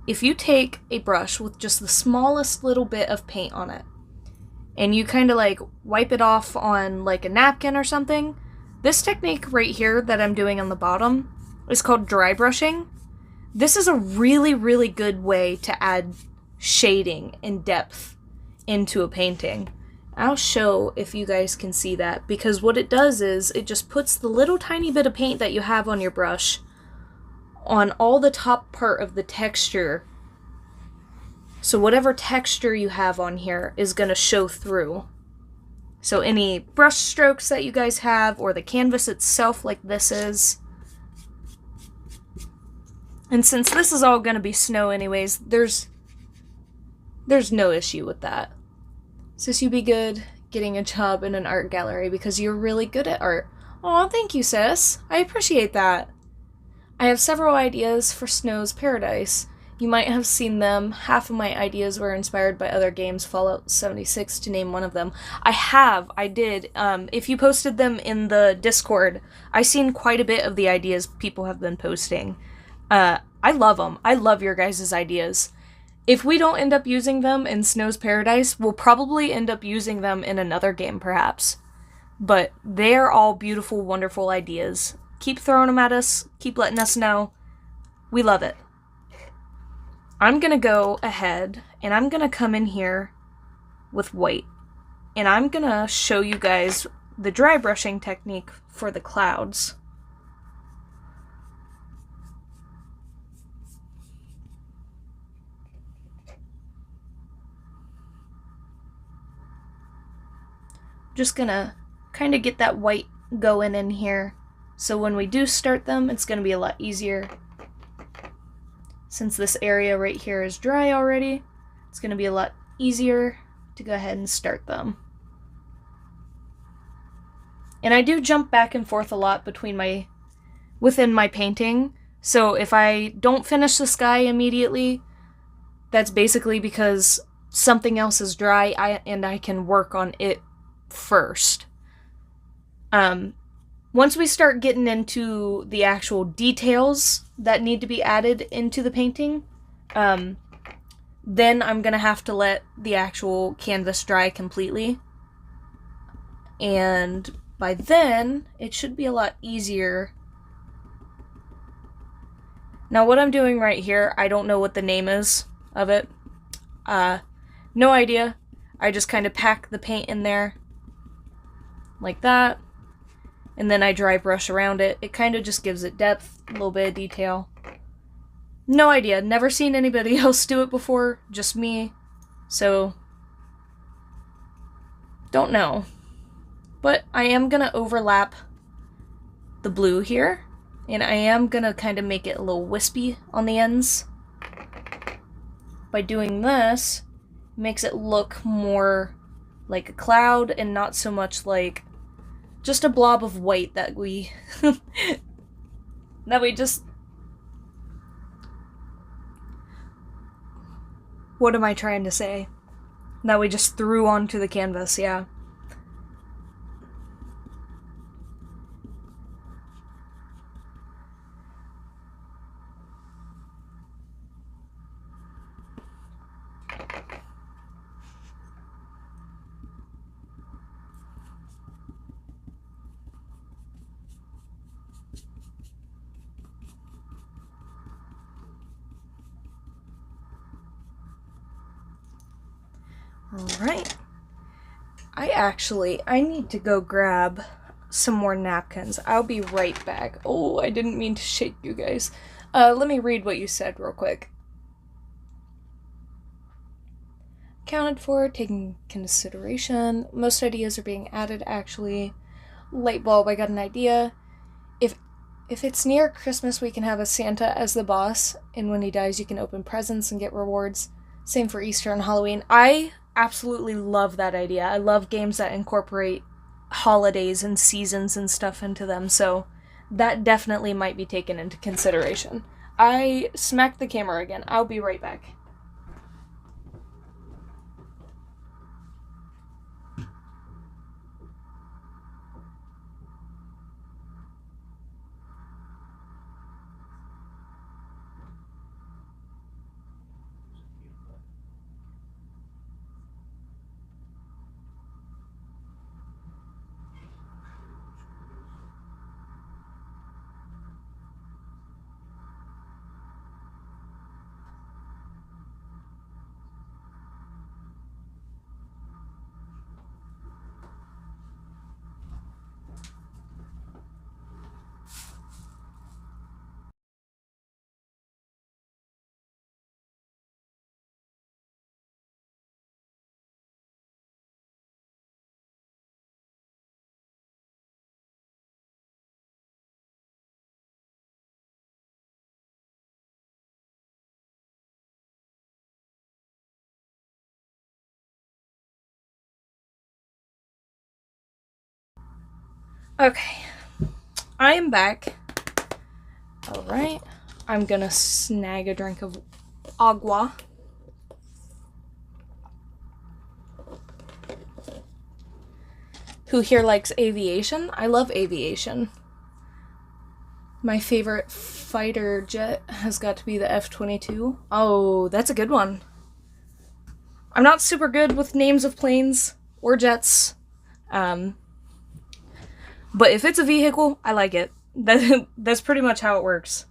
If you take a brush with just the smallest little bit of paint on it, and you kind of like wipe it off on like a napkin or something, this technique right here that I'm doing on the bottom is called dry brushing. This is a really, really good way to add shading and depth into a painting. I'll show if you guys can see that, because what it does is it just puts the little tiny bit of paint that you have on your brush on all the top part of the texture. So whatever texture you have on here is going to show through. So any brush strokes that you guys have, or the canvas itself like this is. And since this is all going to be snow anyways, there's no issue with that. Sis, you be good getting a job in an art gallery because you're really good at art. Aw, thank you, sis. I appreciate that. I have several ideas for Snow's Paradise. You might have seen them. Half of my ideas were inspired by other games, Fallout 76 to name one of them. I did. If you posted them in the Discord, I've seen quite a bit of the ideas people have been posting. I love them. I love your guys' ideas. If we don't end up using them in Snow's Paradise, we'll probably end up using them in another game, perhaps. But they're all beautiful, wonderful ideas. Keep throwing them at us. Keep letting us know. We love it. I'm going to go ahead and I'm going to come in here with white. And I'm going to show you guys the dry brushing technique for the clouds. Just going to kind of get that white going in here. So when we do start them, it's going to be a lot easier. Since this area right here is dry already, it's going to be a lot easier to go ahead and start them. And I do jump back and forth a lot within my painting. So if I don't finish the sky immediately, that's basically because something else is dry and I can work on it first. Once we start getting into the actual details that need to be added into the painting, then I'm going to have to let the actual canvas dry completely. And by then, it should be a lot easier. Now what I'm doing right here, I don't know what the name is of it. No idea. I just kind of pack the paint in there like that. And then I dry brush around it. It kind of just gives it depth, a little bit of detail. No idea. Never seen anybody else do it before. Just me. So, don't know. But I am gonna overlap the blue here, and I am gonna kind of make it a little wispy on the ends. By doing this, it makes it look more like a cloud and not so much like just a blob of white that we that we just, what am I trying to say? That we just threw onto the canvas, yeah. Alright. I need to go grab some more napkins. I'll be right back. Oh, I didn't mean to shake you guys. Let me read what you said real quick. Accounted for, taking consideration. Most ideas are being added, actually. Light bulb, I got an idea. If it's near Christmas, we can have a Santa as the boss, and when he dies, you can open presents and get rewards. Same for Easter and Halloween. I absolutely love that idea. I love games that incorporate holidays and seasons and stuff into them, so that definitely might be taken into consideration. I smacked the camera again. I'll be right back. Okay, I am back. Alright, I'm gonna snag a drink of agua. Who here likes aviation? I love aviation. My favorite fighter jet has got to be the F-22. Oh, that's a good one. I'm not super good with names of planes or jets. But if it's a vehicle, I like it. That's pretty much how it works.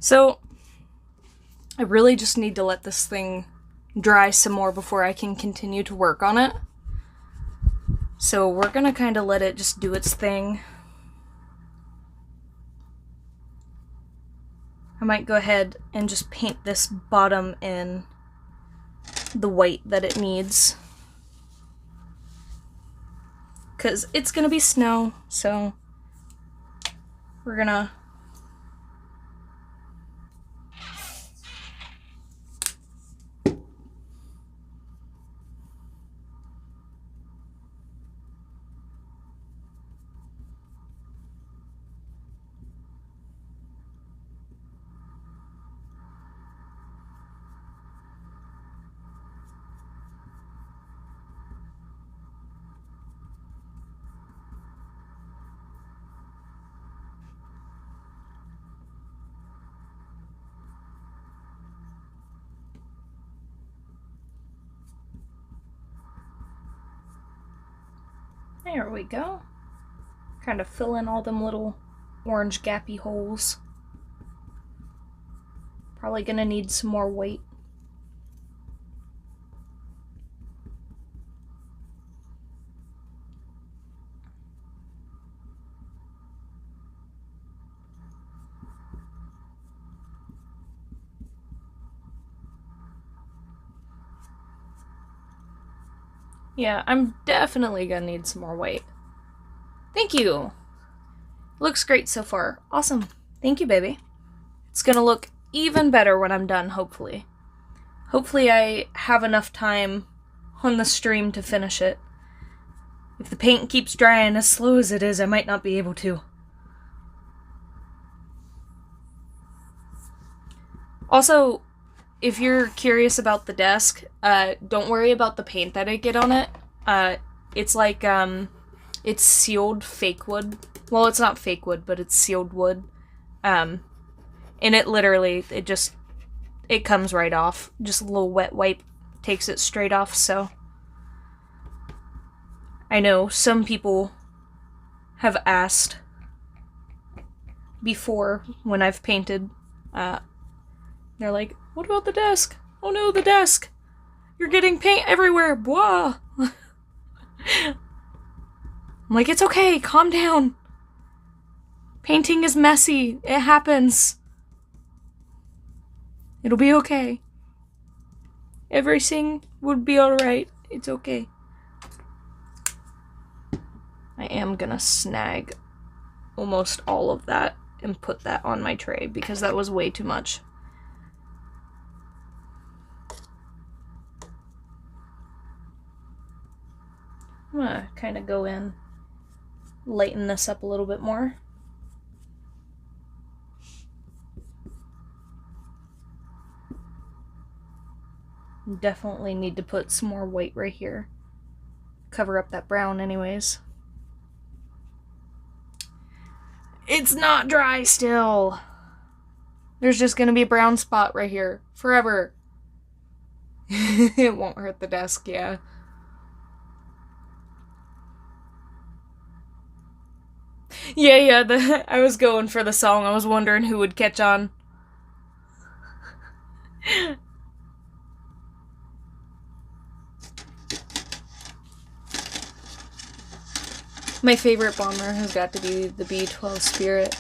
So, I really just need to let this thing dry some more before I can continue to work on it. So we're gonna kind of let it just do its thing. I might go ahead and just paint this bottom in the white that it needs. Because it's gonna be snow, so we're gonna there we go. Kind of fill in all them little orange gappy holes. Probably gonna need some more weight. Yeah, I'm definitely gonna need some more weight. Thank you. Looks great so far. Awesome. Thank you, baby. It's gonna look even better when I'm done, hopefully. Hopefully I have enough time on the stream to finish it. If the paint keeps drying as slow as it is, I might not be able to. Also, if you're curious about the desk, don't worry about the paint that I get on it. It's like, it's sealed fake wood. Well, it's not fake wood, but it's sealed wood. And it literally, it comes right off. Just a little wet wipe takes it straight off, so. I know some people have asked before when I've painted, they're like, what about the desk? Oh no, the desk! You're getting paint everywhere! Blah! I'm like, it's okay, calm down. Painting is messy. It happens. It'll be okay. Everything would be alright. It's okay. I am gonna snag almost all of that and put that on my tray because that was way too much. I'm gonna kind of go in, lighten this up a little bit more. Definitely need to put some more white right here. Cover up that brown anyways. It's not dry still. There's just gonna be a brown spot right here. Forever. It won't hurt the desk, yeah. Yeah, I was going for the song. I was wondering who would catch on. My favorite bomber has got to be the B12 Spirit.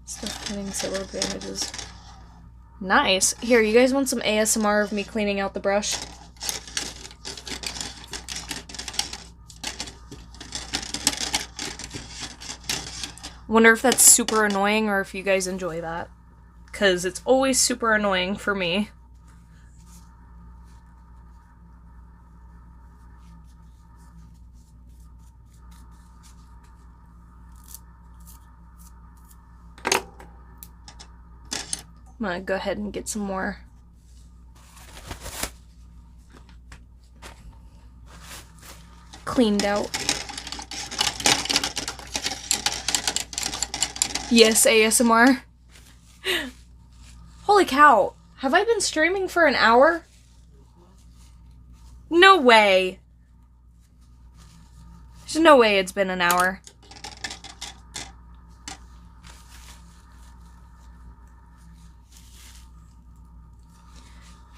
Stuff cleaning several advantages. Nice. Here, you guys want some ASMR of me cleaning out the brush? Wonder if that's super annoying or if you guys enjoy that. Because it's always super annoying for me. I'm gonna go ahead and get some more. Cleaned out. Yes, ASMR. Holy cow. Have I been streaming for an hour? No way. There's no way it's been an hour.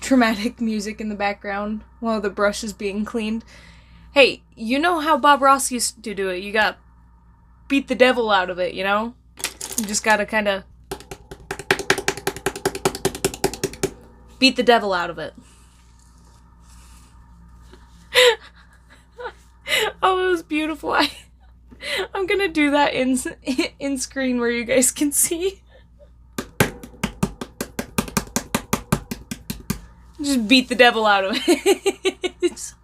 Dramatic music in the background while the brush is being cleaned. Hey, you know how Bob Ross used to do it. You gotta beat the devil out of it, you know? You just gotta kinda beat the devil out of it. Oh, it was beautiful. I'm gonna do that in screen where you guys can see. Just beat the devil out of it.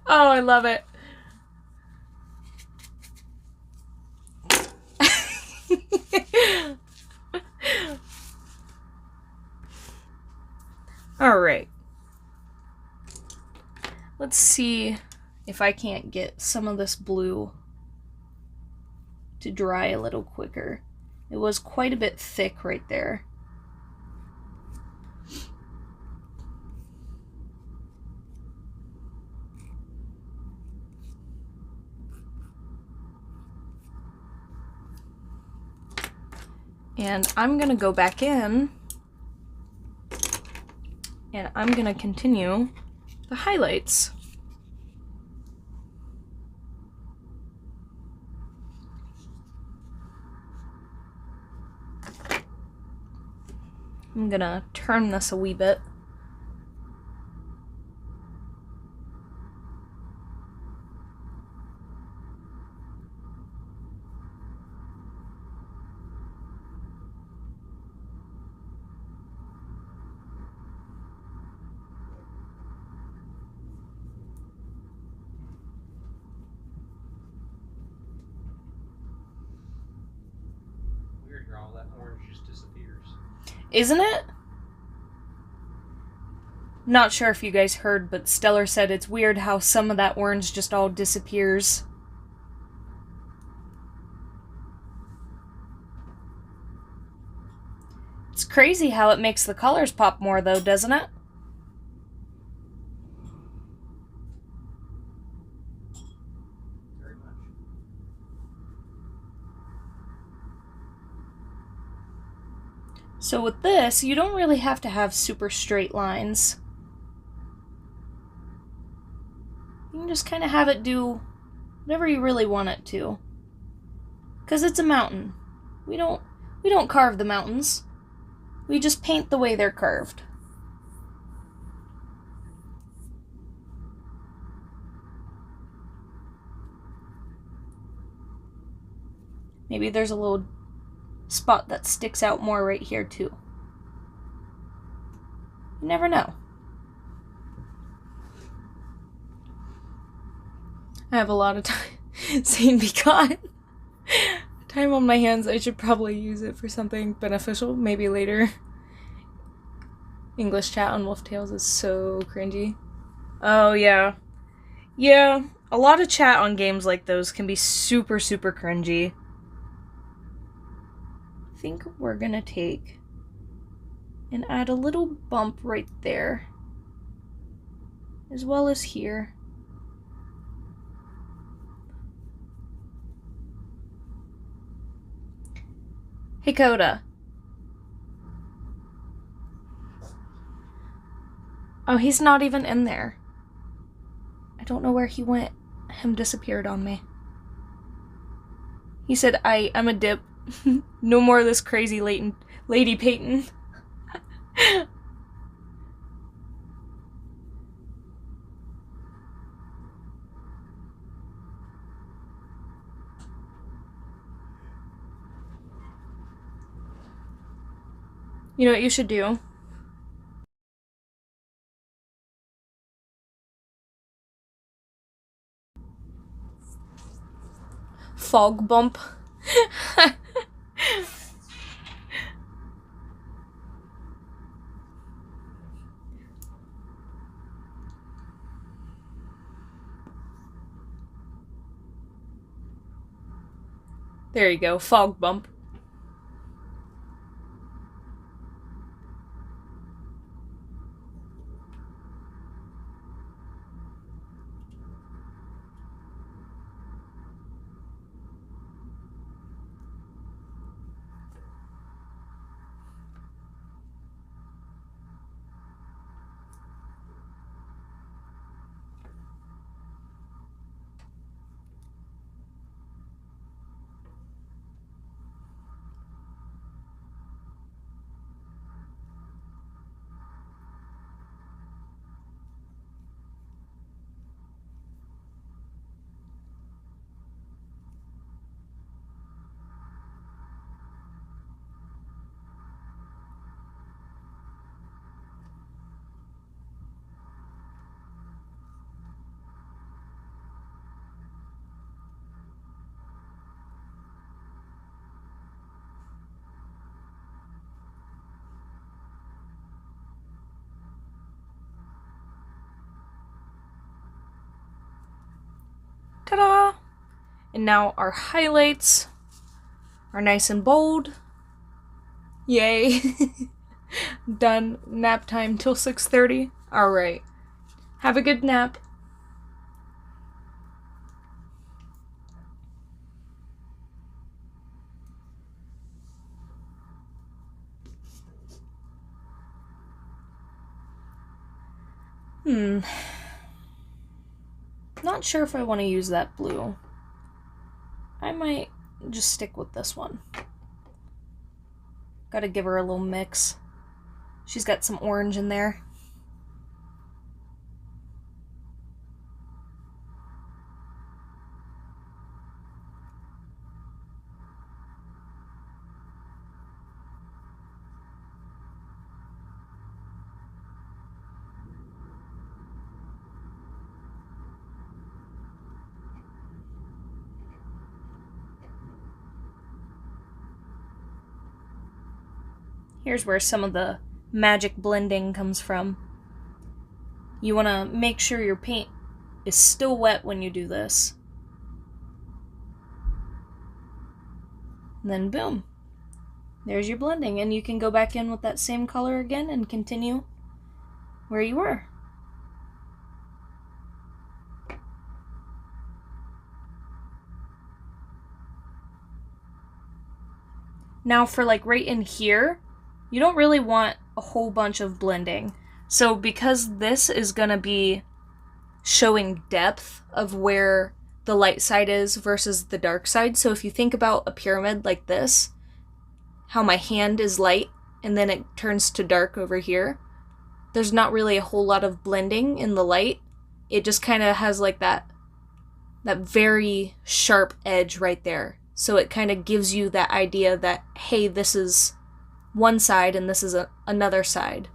Oh, I love it. Alright. Let's see if I can't get some of this blue to dry a little quicker. It was quite a bit thick right there. And I'm gonna go back in and I'm gonna continue the highlights. I'm gonna turn this a wee bit. longer, all that orange just disappears. Isn't it? Not sure if you guys heard, but Stellar said it's weird how some of that orange just all disappears. It's crazy how it makes the colors pop more, though, doesn't it? Very much. So with this, you don't really have to have super straight lines. You can just kind of have it do whatever you really want it to. 'Cause it's a mountain. We don't carve the mountains. We just paint the way they're carved. Maybe there's a little spot that sticks out more right here too. You never know. I have a lot of time saying be gone. Time on my hands. I should probably use it for something beneficial, maybe later. English chat on Wolf Tales is so cringy. Oh, yeah. Yeah, a lot of chat on games like those can be super, super cringy. I think we're gonna take and add a little bump right there, as well as here. Hey, Coda. Oh, he's not even in there. I don't know where he went. Him disappeared on me. He said, I'm a dip. No more of this crazy Lady Peyton. You know what you should do? Fog bump. There you go, fog bump. Ta-da! And now our highlights are nice and bold. Yay. Done. Nap time till 6:30. Alright. Have a good nap. Not sure if I want to use that blue. I might just stick with this one. Gotta give her a little mix. She's got some orange in there. Here's where some of the magic blending comes from. You want to make sure your paint is still wet when you do this. And then boom, there's your blending, and you can go back in with that same color again and continue where you were. Now for like right in here, you don't really want a whole bunch of blending. So because this is gonna be showing depth of where the light side is versus the dark side. So if you think about a pyramid like this, how my hand is light and then it turns to dark over here, there's not really a whole lot of blending in the light. It just kind of has like that very sharp edge right there. So it kind of gives you that idea that, hey, this is one side and this is another side.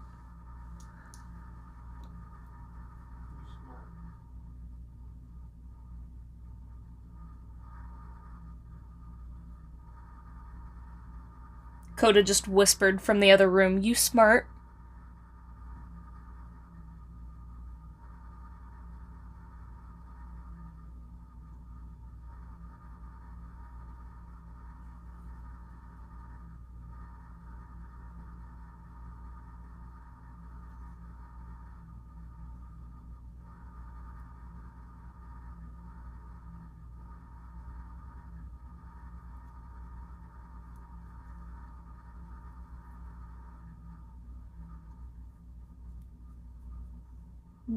Coda just whispered from the other room, "You smart."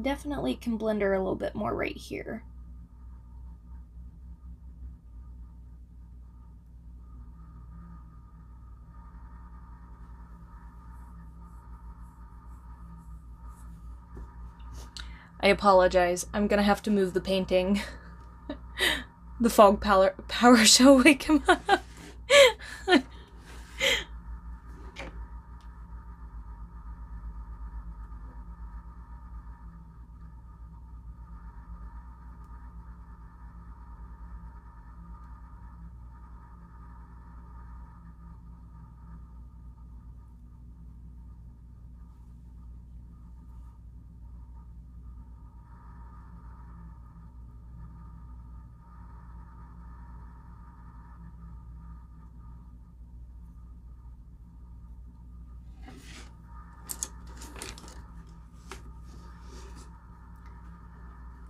Definitely can blend her a little bit more right here. I apologize. I'm gonna have to move the painting. The fog power shall wake him up.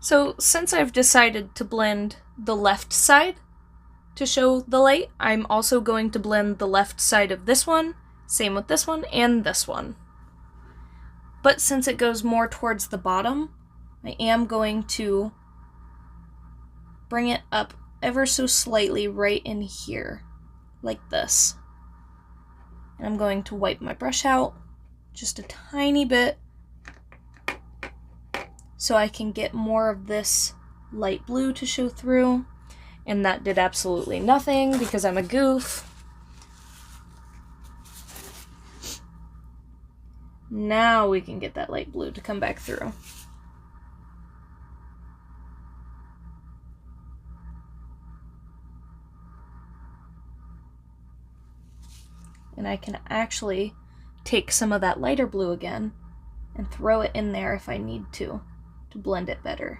So since I've decided to blend the left side to show the light, I'm also going to blend the left side of this one, same with this one, and this one. But since it goes more towards the bottom, I am going to bring it up ever so slightly right in here, like this. And I'm going to wipe my brush out just a tiny bit so I can get more of this light blue to show through. And that did absolutely nothing because I'm a goof. Now we can get that light blue to come back through. And I can actually take some of that lighter blue again and throw it in there if I need to blend it better.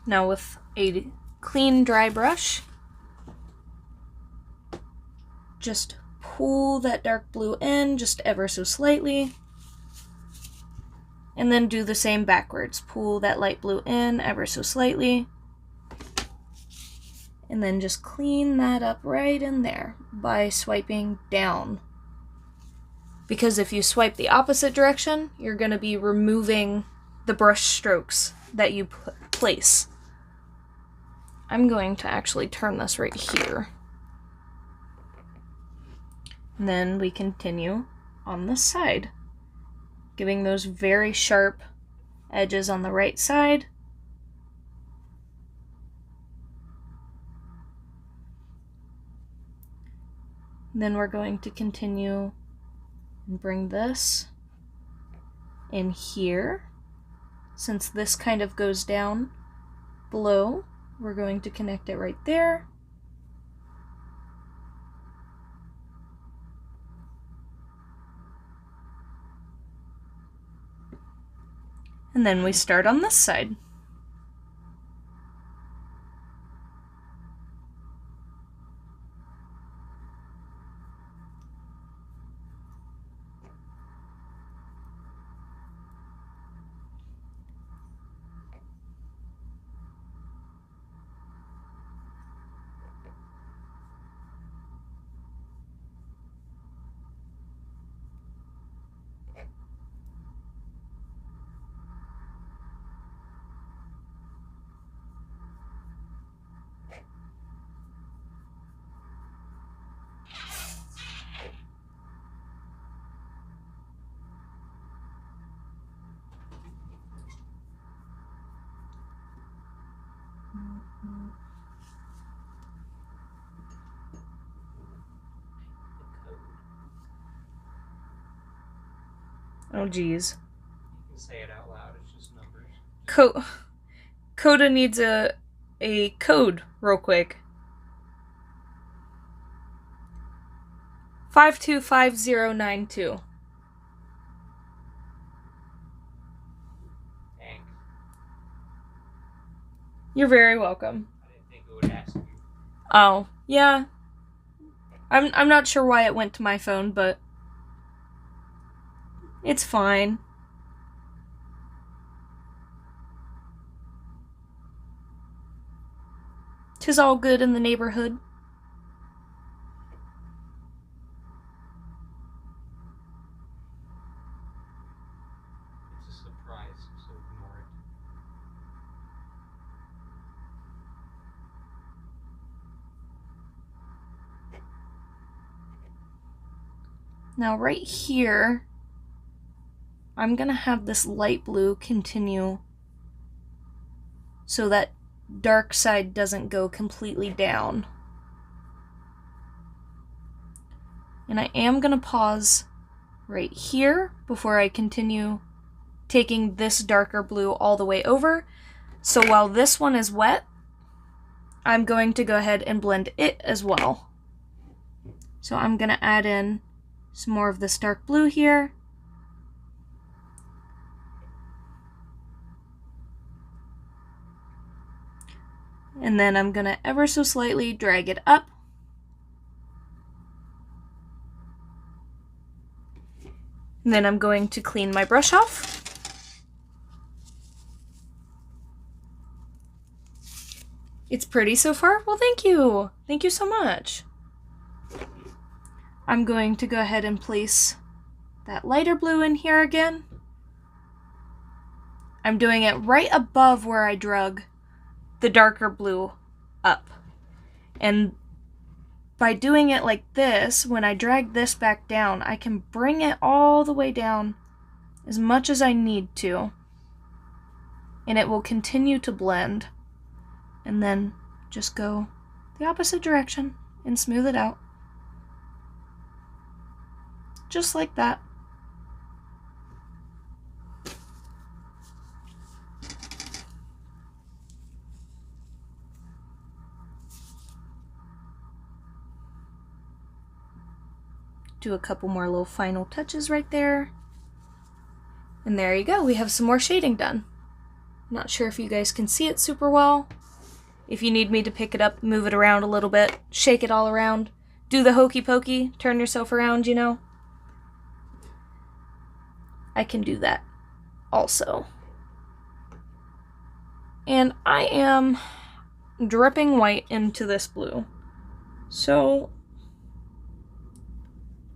Now with a clean, dry brush, just pull that dark blue in just ever so slightly, and then do the same backwards. Pull that light blue in ever so slightly, and then just clean that up right in there by swiping down. because if you swipe the opposite direction, you're going to be removing the brush strokes that you place. I'm going to actually turn this right here. And then we continue on this side, giving those very sharp edges on the right side. Then we're going to continue and bring this in here. Since this kind of goes down below, we're going to connect it right there. And then we start on this side. Oh geez. You can say it out loud, it's just numbers. Coda needs a code real quick. 525092. Thanks. You're very welcome. I didn't think it would ask you. Oh, yeah. I'm not sure why it went to my phone, but it's fine. Tis all good in the neighborhood. It's a surprise, so ignore it. Now right here, I'm gonna have this light blue continue so that dark side doesn't go completely down. And I am gonna pause right here before I continue taking this darker blue all the way over. So while this one is wet, I'm going to go ahead and blend it as well. So I'm gonna add in some more of this dark blue here. And then I'm gonna ever so slightly drag it up. And then I'm going to clean my brush off. It's pretty so far? Well, thank you. Thank you so much. I'm going to go ahead and place that lighter blue in here again. I'm doing it right above where I drug the darker blue up. And by doing it like this, when I drag this back down, I can bring it all the way down as much as I need to. And it will continue to blend. And then just go the opposite direction and smooth it out. Just like that. Do a couple more little final touches right there. And there you go, we have some more shading done. Not sure if you guys can see it super well. If you need me to pick it up, move it around a little bit, shake it all around, do the hokey pokey, turn yourself around, you know. I can do that also. And I am dripping white into this blue. So,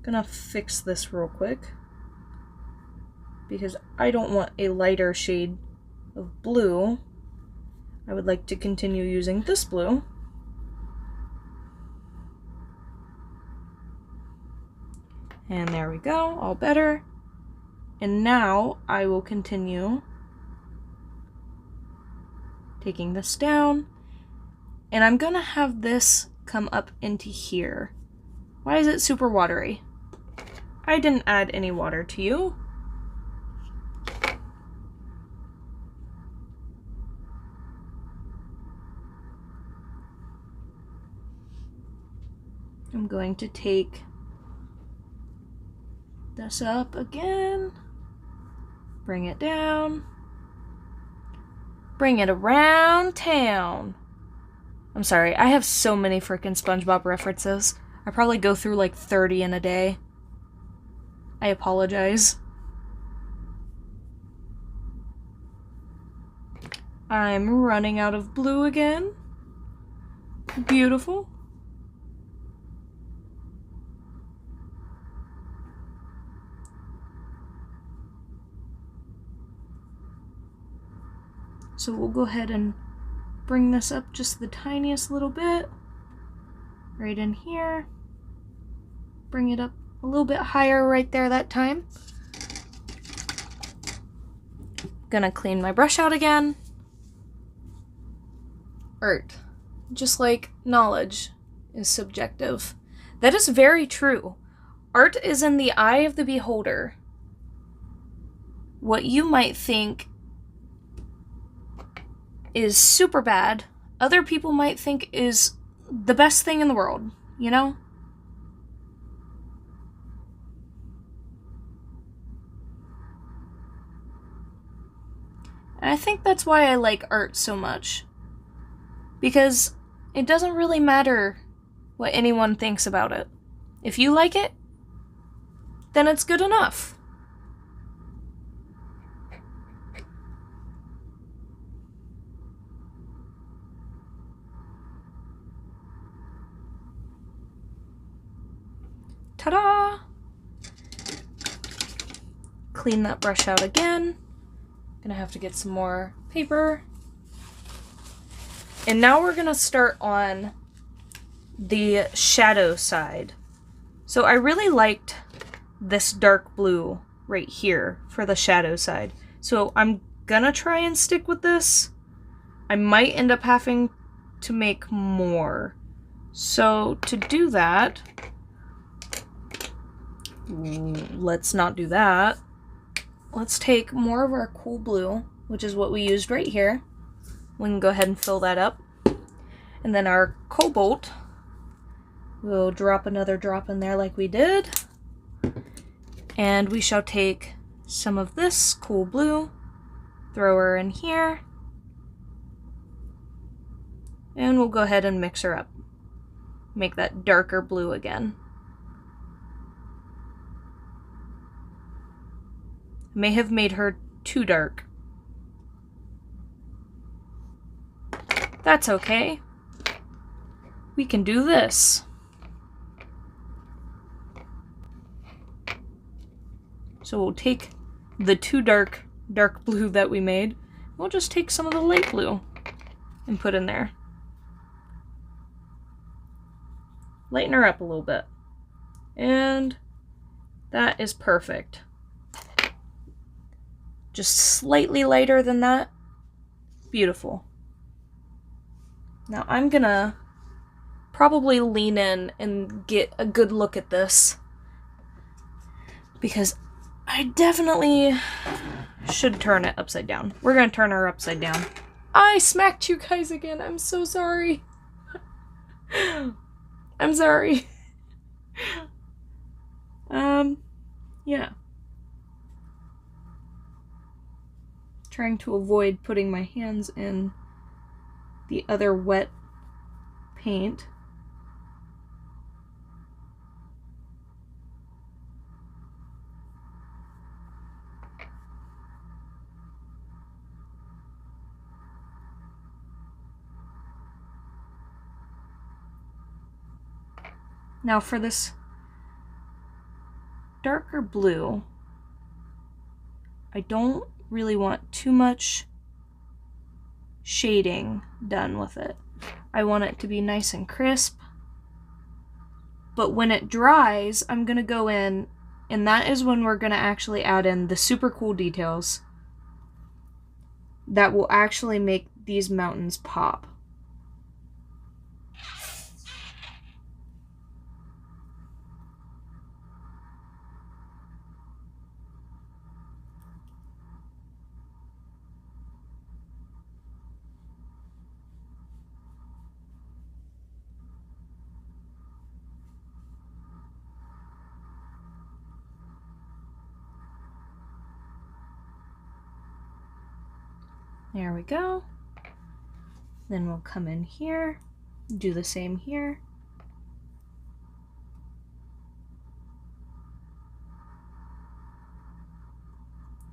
gonna fix this real quick because I don't want a lighter shade of blue. I would like to continue using this blue. And there we go, all better. And now I will continue taking this down. And I'm gonna have this come up into here. Why is it super watery? I didn't add any water to you. I'm going to take this up again, bring it down, bring it around town. I'm sorry, I have so many freaking SpongeBob references. I probably go through like 30 in a day. I apologize. I'm running out of blue again. Beautiful. So we'll go ahead and bring this up just the tiniest little bit. Right in here. Bring it up a little bit higher right there that time. Gonna clean my brush out again. Art, just like knowledge, is subjective. That is very true. Art is in the eye of the beholder. What you might think is super bad, other people might think is the best thing in the world, you know? And I think that's why I like art so much. Because it doesn't really matter what anyone thinks about it. If you like it, then it's good enough. Ta-da! Clean that brush out again. Gonna have to get some more paper. And now we're gonna start on the shadow side. So I really liked this dark blue right here for the shadow side. So I'm gonna try and stick with this. I might end up having to make more. So to do that, let's not do that. Let's take more of our cool blue, which is what we used right here. We can go ahead and fill that up. And then our cobalt, we'll drop another drop in there like we did. And we shall take some of this cool blue, throw her in here, and we'll go ahead and mix her up. Make that darker blue again. May have made her too dark. That's okay. We can do this. So we'll take the too dark blue that we made. We'll just take some of the light blue and put in there. Lighten her up a little bit. And that is perfect. Just slightly lighter than that. Beautiful. Now I'm gonna probably lean in and get a good look at this, because I definitely should turn it upside down. We're gonna turn her upside down. I smacked you guys again. I'm so sorry. I'm sorry. Yeah. Trying to avoid putting my hands in the other wet paint. Now for this darker blue. I don't really want too much shading done with it. I want it to be nice and crisp. But when it dries, I'm going to go in, and that is when we're going to actually add in the super cool details that will actually make these mountains pop. There we go. Then we'll come in here, do the same here.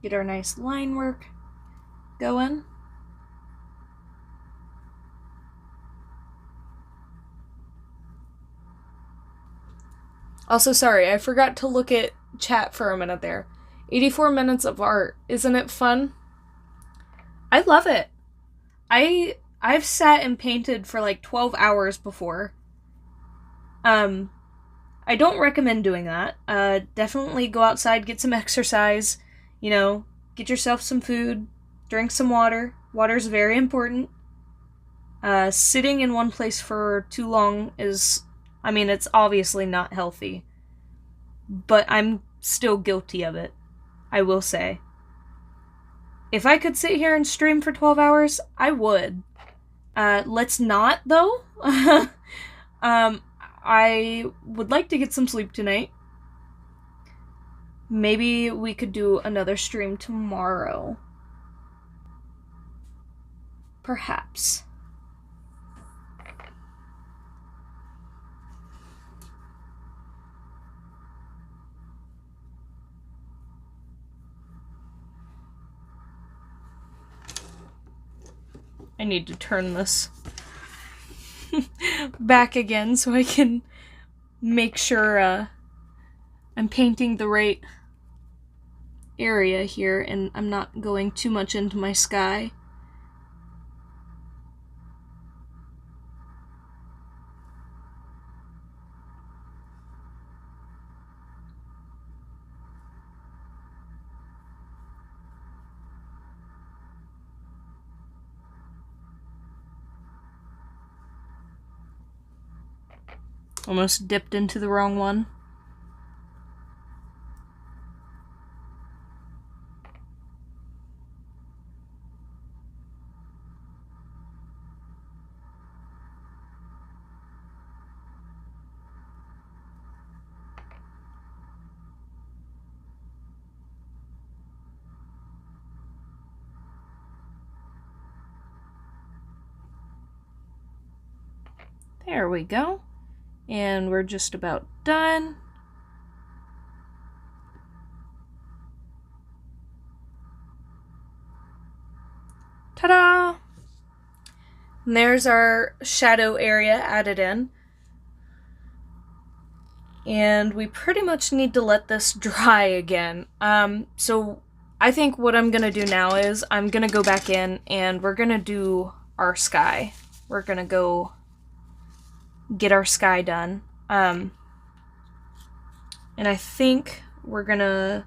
Get our nice line work going. Also, sorry, I forgot to look at chat for a minute there. 84 minutes of art. Isn't it fun? I love it. I've sat and painted for like 12 hours before. I don't recommend doing that. Definitely go outside, get some exercise, you know, get yourself some food, drink some water. Water's very important. Sitting in one place for too long is, I mean, it's obviously not healthy. But I'm still guilty of it, I will say. If I could sit here and stream for 12 hours, I would. Let's not, though. I would like to get some sleep tonight. Maybe we could do another stream tomorrow. Perhaps. I need to turn this back again so I can make sure I'm painting the right area here and I'm not going too much into my sky. Almost dipped into the wrong one. There we go. And we're just about done. Ta-da! And there's our shadow area added in. And we pretty much need to let this dry again. So I think what I'm gonna do now is I'm gonna go back in and we're gonna do our sky. We're gonna go get our sky done. And I think we're gonna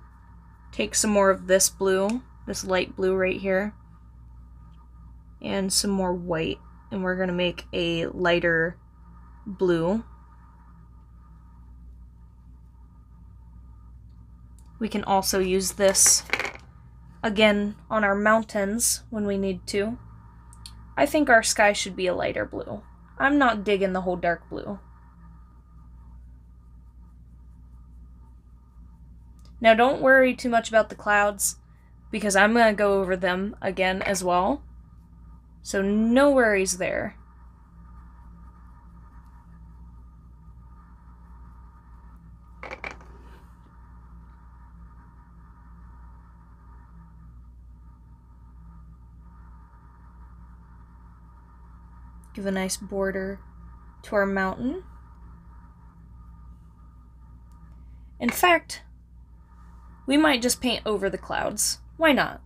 take some more of this blue, this light blue right here, and some more white, and we're gonna make a lighter blue. We can also use this again on our mountains when we need to. I think our sky should be a lighter blue. I'm not digging the whole dark blue. Now don't worry too much about the clouds, because I'm going to go over them again as well. So no worries there. Give a nice border to our mountain. In fact, we might just paint over the clouds. Why not?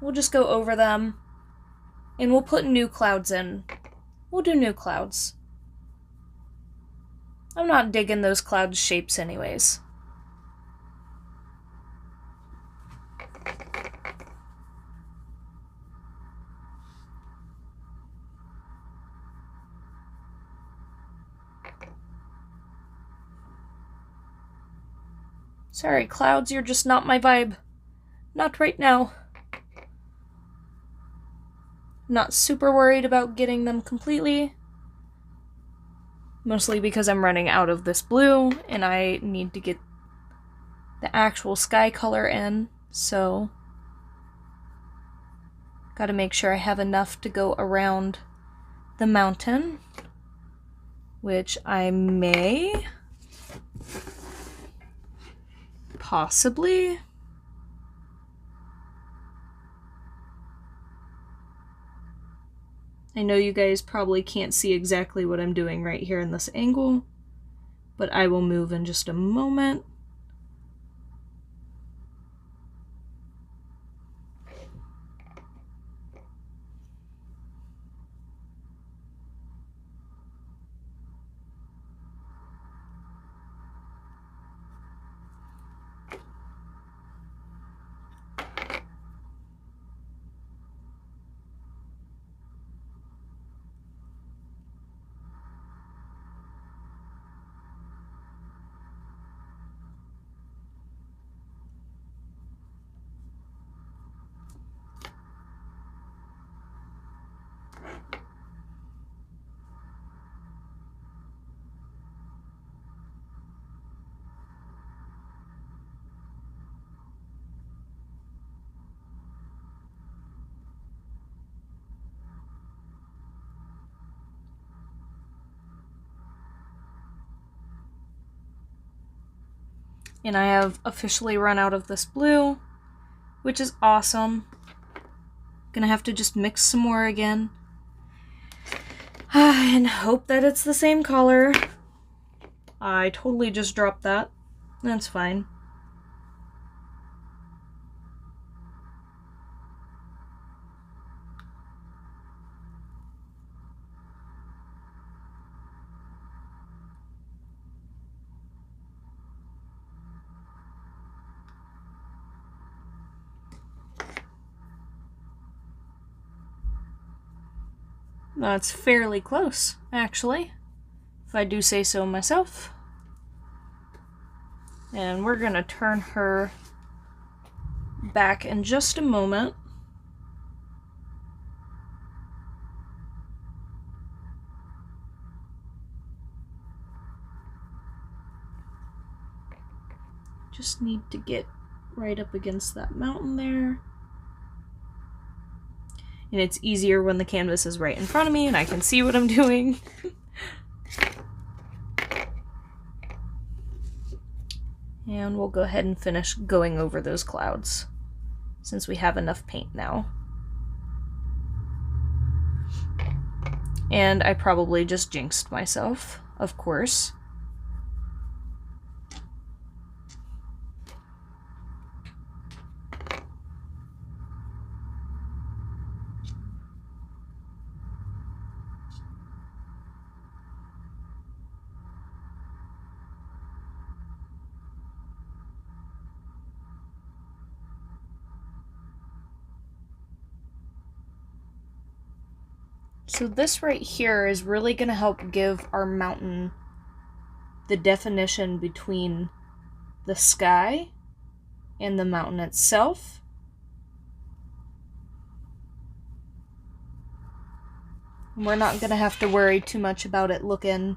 We'll just go over them, and we'll put new clouds in. We'll do new clouds. I'm not digging those cloud shapes anyways. Sorry, clouds, you're just not my vibe. Not right now. Not super worried about getting them completely. Mostly because I'm running out of this blue, and I need to get the actual sky color in, so gotta make sure I have enough to go around the mountain, which I may possibly. I know you guys probably can't see exactly what I'm doing right here in this angle, but I will move in just a moment. And I have officially run out of this blue, which is awesome. Gonna have to just mix some more again. And hope that it's the same color. I totally just dropped that. That's fine. That's fairly close, actually, if I do say so myself. And we're gonna turn her back in just a moment. Just need to get right up against that mountain there. And it's easier when the canvas is right in front of me and I can see what I'm doing. And we'll go ahead and finish going over those clouds, since we have enough paint now. And I probably just jinxed myself, of course. So this right here is really going to help give our mountain the definition between the sky and the mountain itself. We're not going to have to worry too much about it looking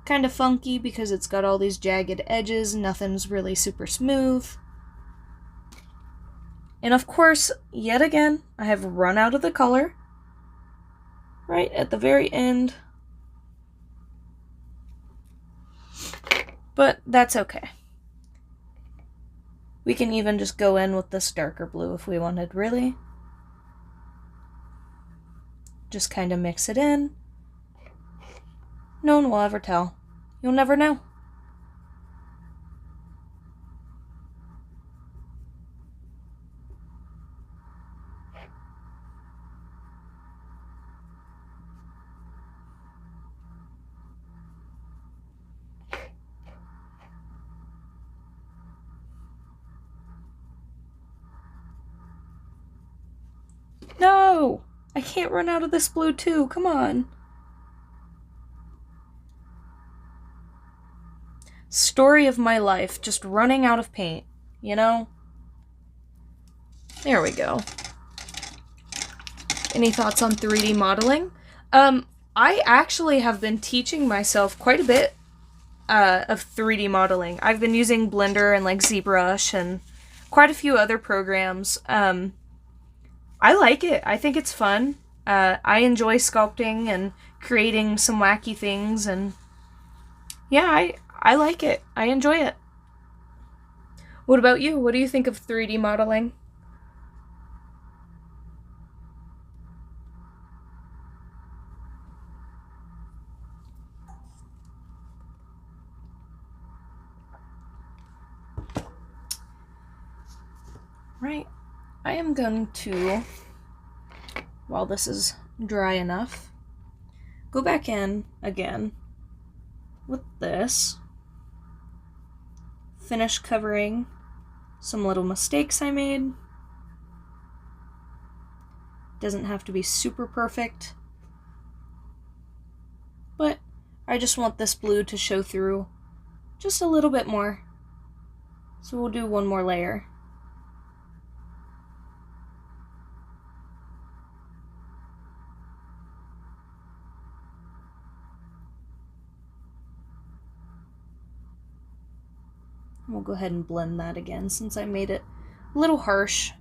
kind of funky because it's got all these jagged edges. Nothing's really super smooth. And of course, yet again, I have run out of the color. Right at the very end. But that's okay. We can even just go in with this darker blue if we wanted, really. Just kind of mix it in. No one will ever tell. You'll never know. No! I can't run out of this blue too, come on. Story of my life, just running out of paint, you know? There we go. Any thoughts on 3D modeling? I actually have been teaching myself quite a bit of 3D modeling. I've been using Blender and like ZBrush and quite a few other programs. I like it. I think it's fun. I enjoy sculpting and creating some wacky things, and yeah, I like it. I enjoy it. What about you? What do you think of 3D modeling? Right. I am going to, while this is dry enough, go back in again with this. Finish covering some little mistakes I made. Doesn't have to be super perfect, but I just want this blue to show through just a little bit more. So we'll do one more layer. We'll go ahead and blend that again since I made it a little harsh.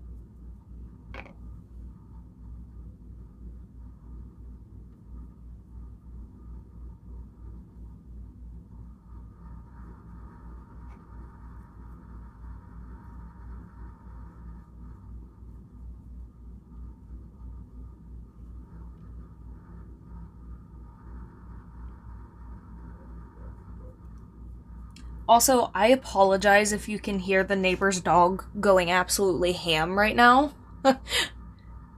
Also, I apologize if you can hear the neighbor's dog going absolutely ham right now.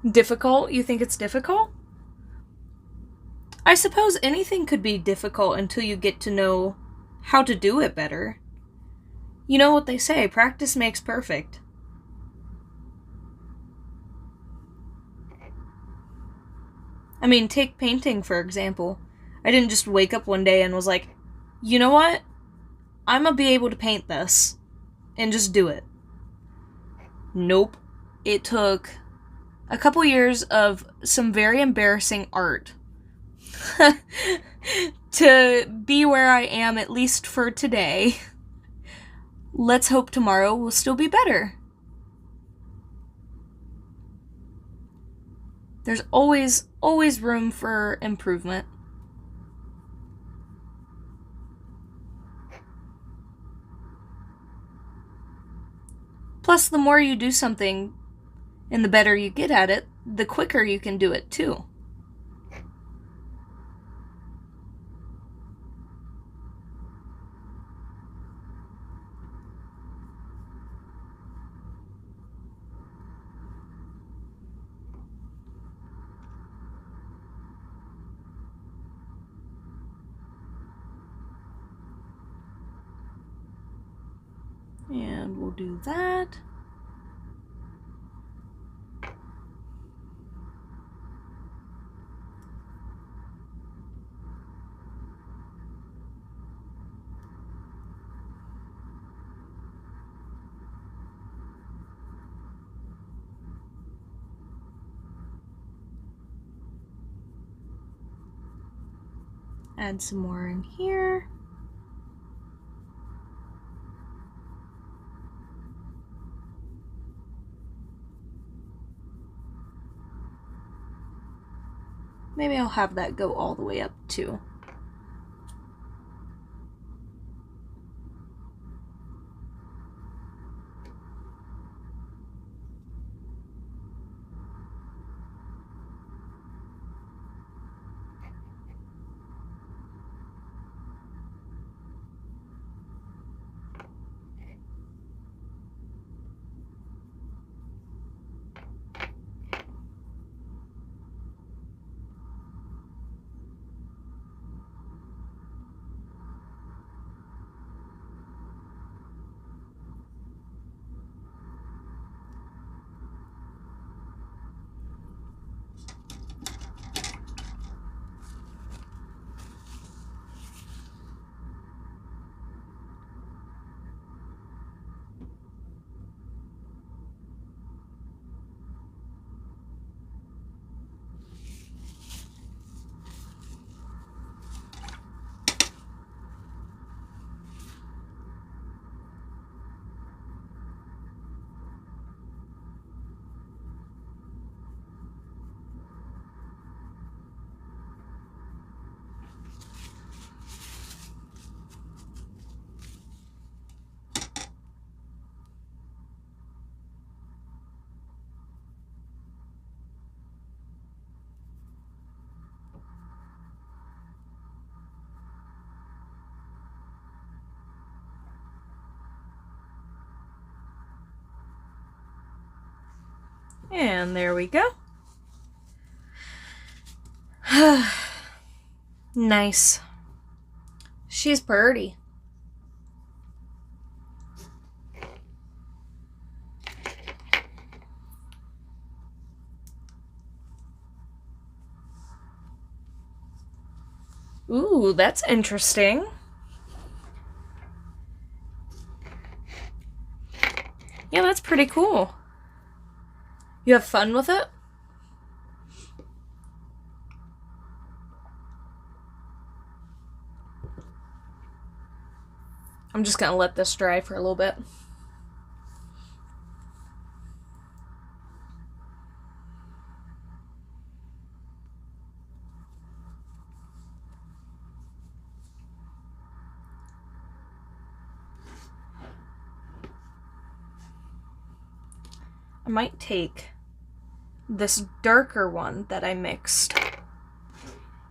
Difficult? You think it's difficult? I suppose anything could be difficult until you get to know how to do it better. You know what they say, practice makes perfect. I mean, take painting, for example. I didn't just wake up one day and was like, you know what? I'm gonna be able to paint this. And just do it. Nope. It took a couple years of some very embarrassing art to be where I am, at least for today. Let's hope tomorrow will still be better. There's always room for improvement. Plus, the more you do something and the better you get at it, the quicker you can do it too. And we'll do that. Add some more in here. Maybe I'll have that go all the way up too. And there we go. Nice. She's pretty. Ooh, that's interesting. Yeah, that's pretty cool. You have fun with it? I'm just gonna let this dry for a little bit. I might take this darker one that I mixed,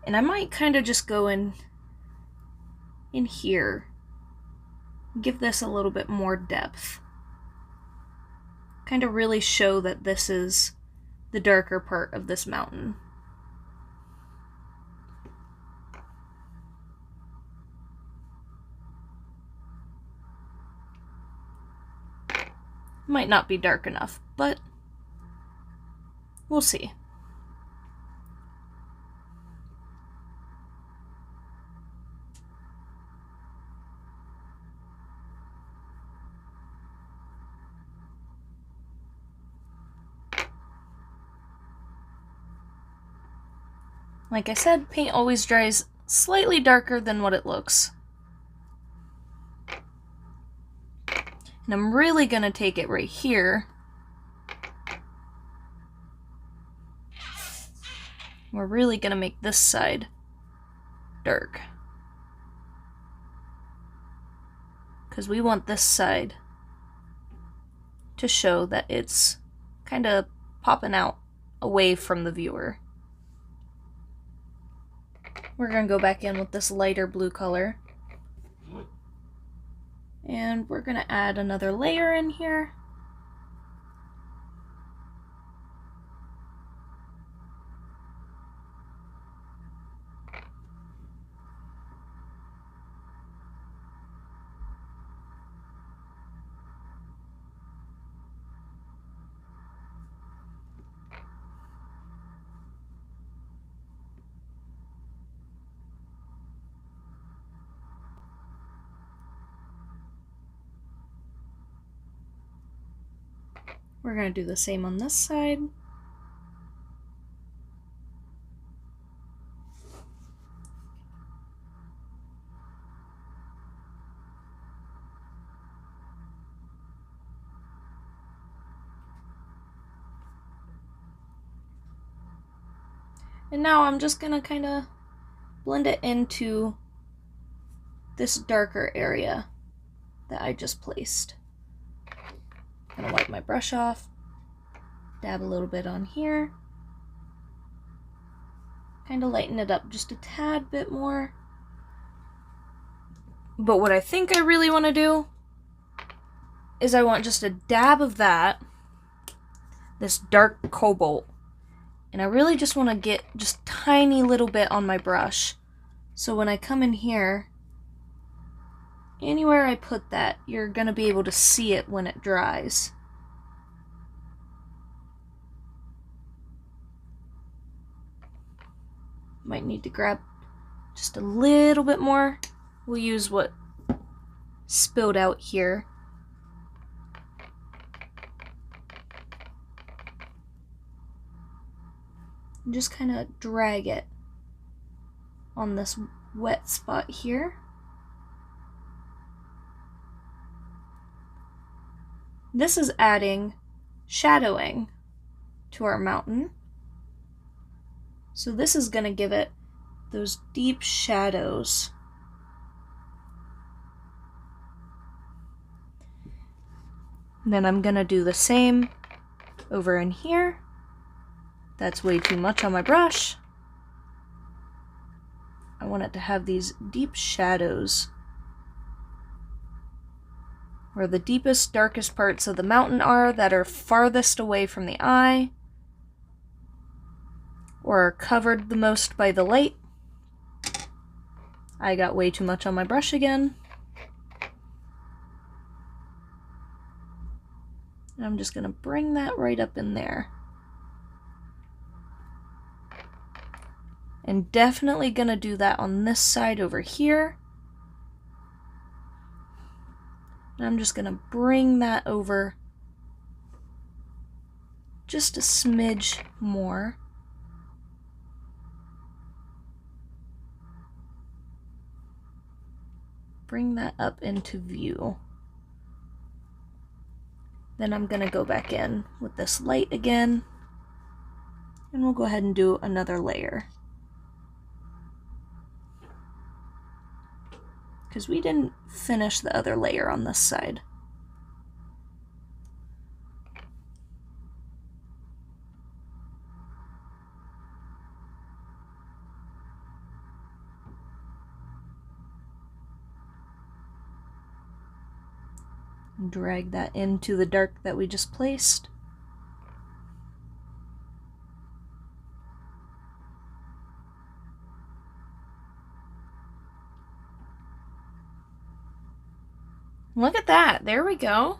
and I might kind of just go in here, give this a little bit more depth, kind of really show that this is the darker part of this mountain. Might not be dark enough, but we'll see. Like I said, paint always dries slightly darker than what it looks. And I'm really gonna take it right here. We're really gonna make this side dark, because we want this side to show that it's kind of popping out away from the viewer. We're gonna go back in with this lighter blue color. And we're gonna add another layer in here. We're going to do the same on this side. And now I'm just going to kind of blend it into this darker area that I just placed. I'm gonna wipe my brush off, dab a little bit on here, kind of lighten it up just a tad bit more. But what I think I really want to do is I want just a dab of that, this dark cobalt, and I really just want to get just tiny little bit on my brush, so when I come in here, anywhere I put that, you're going to be able to see it when it dries. Might need to grab just a little bit more. We'll use what spilled out here. And just kind of drag it on this wet spot here. This is adding shadowing to our mountain. So this is going to give it those deep shadows. And then I'm going to do the same over in here. That's way too much on my brush. I want it to have these deep shadows. where the deepest, darkest parts of the mountain are that are farthest away from the eye, or are covered the most by the light. I got way too much on my brush again. And I'm just going to bring that right up in there. And definitely going to do that on this side over here. And I'm just going to bring that over just a smidge more. Bring that up into view. Then I'm going to go back in with this light again. And we'll go ahead and do another layer. Because we didn't finish the other layer on this side. And drag that into the dark that we just placed. Look at that. There we go.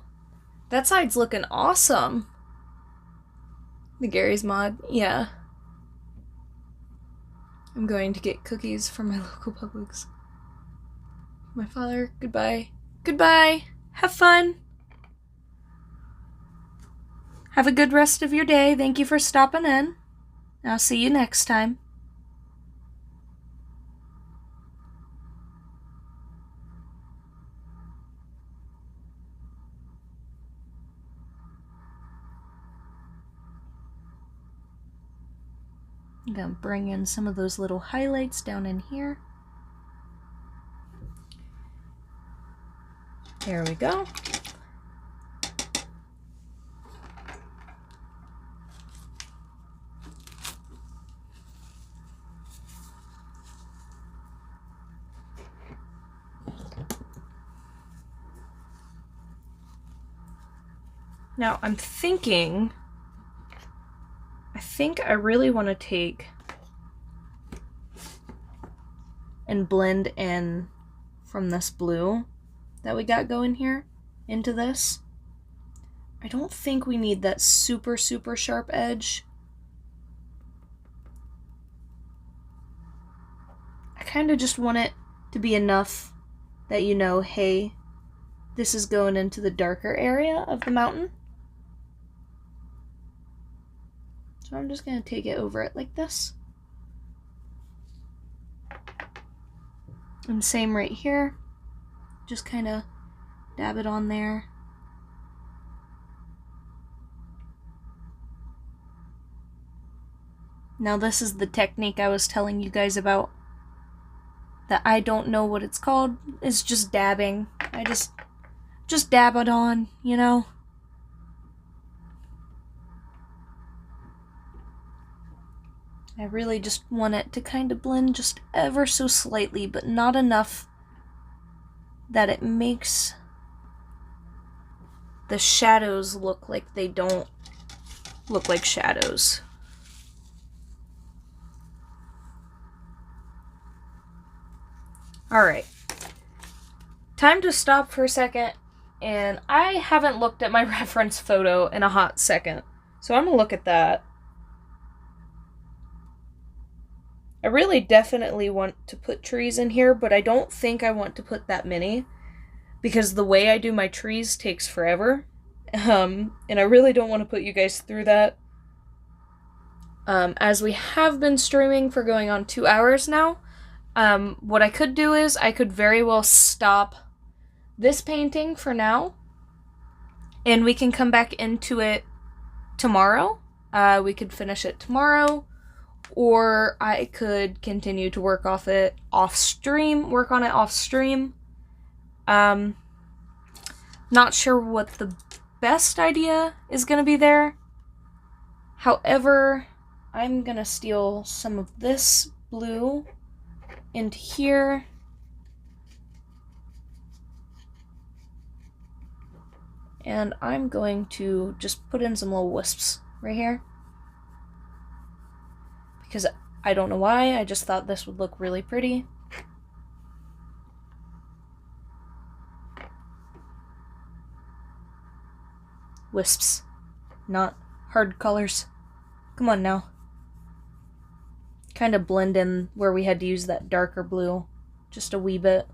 That side's looking awesome. The Gary's Mod, yeah. I'm going to get cookies from my local Publix. My father, goodbye. Goodbye. Have fun. Have a good rest of your day. Thank you for stopping in. I'll see you next time. I'm going to bring in some of those little highlights down in here. There we go. Now I'm thinking, I think I really want to take and blend in from this blue that we got going here into this. I don't think we need that super sharp edge. I kind of just want it to be enough that you know, hey, this is going into the darker area of the mountain. So I'm just going to take it over it like this. And same right here. Just kind of dab it on there. Now this is the technique I was telling you guys about. That I don't know what it's called. It's just dabbing. I just dab it on, you know? I really just want it to kind of blend just ever so slightly, but not enough that it makes the shadows look like they don't look like shadows. Alright. Time to stop for a second, and I haven't looked at my reference photo in a hot second, so I'm gonna look at that. I really definitely want to put trees in here, but I don't think I want to put that many, because the way I do my trees takes forever, and I really don't want to put you guys through that. As we have been streaming for going on 2 hours now, what I could do is I could very well stop this painting for now, and we can come back into it tomorrow. We could finish it tomorrow, or I could continue to work on it off stream. Not sure what the best idea is going to be there. However, I'm going to steal some of this blue into here. And I'm going to just put in some little wisps right here. Because I don't know why, I just thought this would look really pretty. Wisps, not hard colors. Come on now. Kind of blend in where we had to use that darker blue, just a wee bit.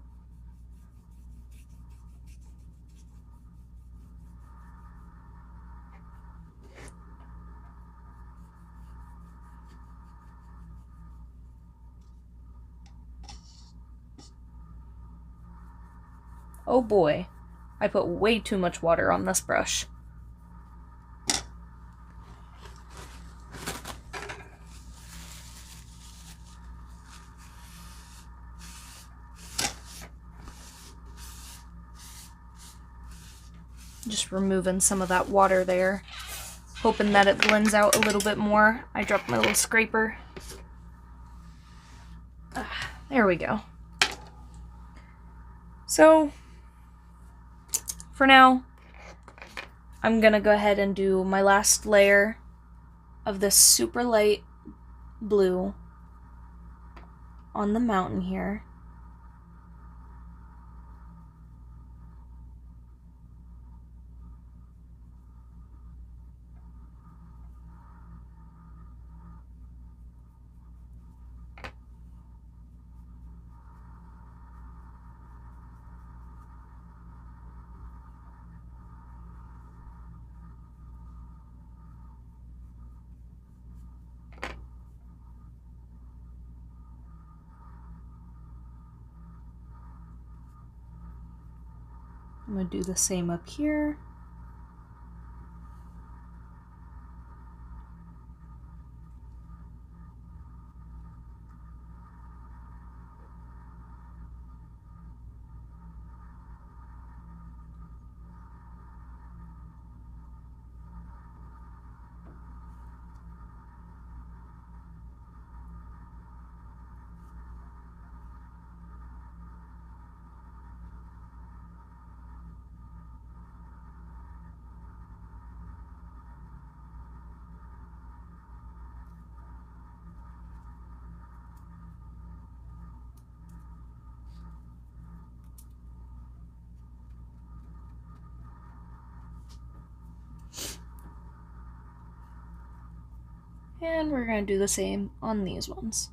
Oh boy, I put way too much water on this brush. Just removing some of that water there, hoping that it blends out a little bit more. I dropped my little scraper. There we go. So, for now, I'm gonna go ahead and do my last layer of this super light blue on the mountain here. I'm going to do the same up here. And we're going to do the same on these ones.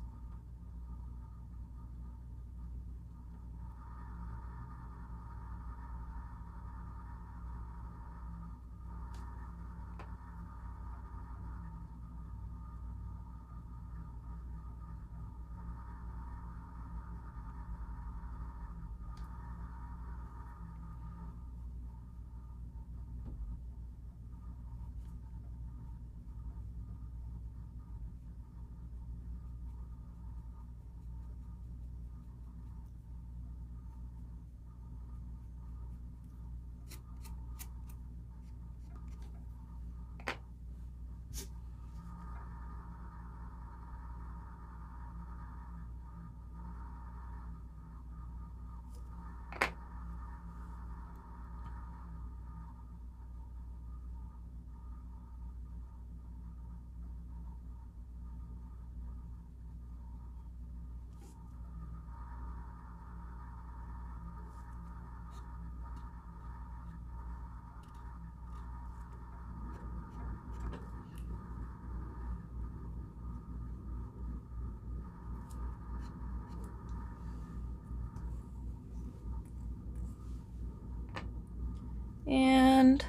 And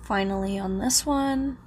finally on this one,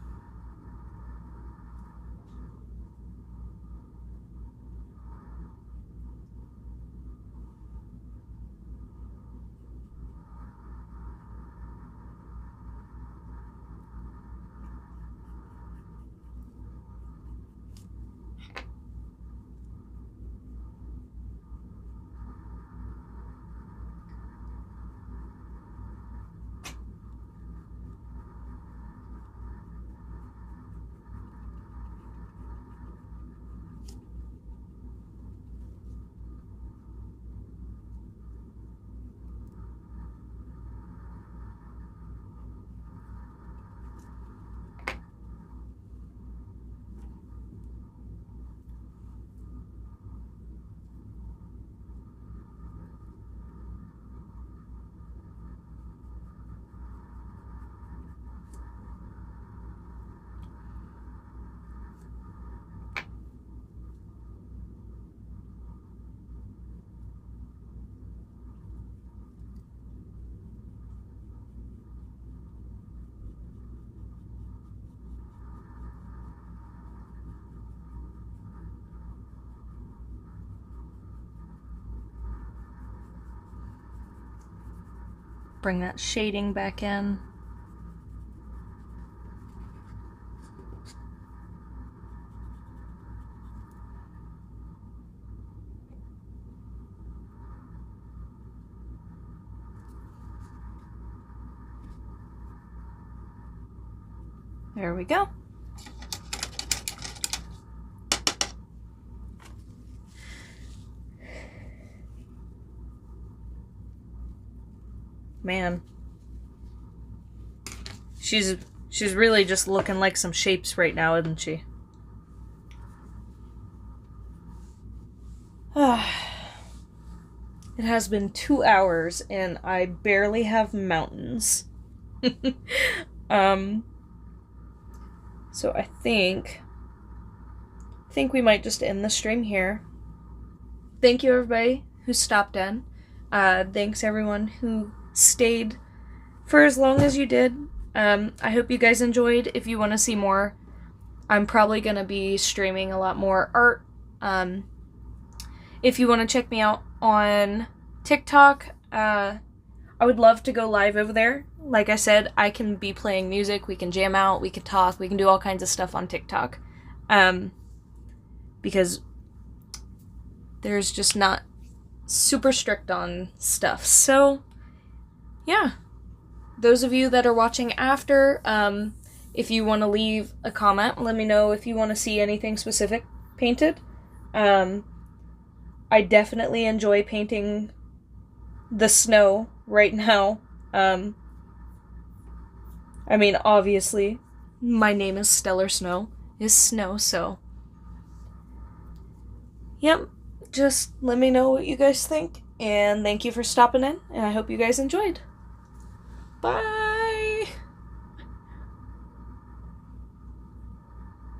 bring that shading back in. There we go. Man. She's really just looking like some shapes right now, isn't she? It has been 2 hours and I barely have mountains. So I think we might just end the stream here. Thank you everybody who stopped in. Thanks everyone who stayed for as long as you did. I hope you guys enjoyed. If you want to see more, I'm probably going to be streaming a lot more art. If you want to check me out on TikTok, I would love to go live over there. Like I said, I can be playing music, we can jam out, we can talk, we can do all kinds of stuff on TikTok. Because there's just not super strict on stuff. So, yeah. Those of you that are watching after, if you want to leave a comment, let me know if you want to see anything specific painted. I definitely enjoy painting the snow right now. I mean, obviously, my name is Stellar Snow, so. Yep, just let me know what you guys think, and thank you for stopping in, and I hope you guys enjoyed. Bye!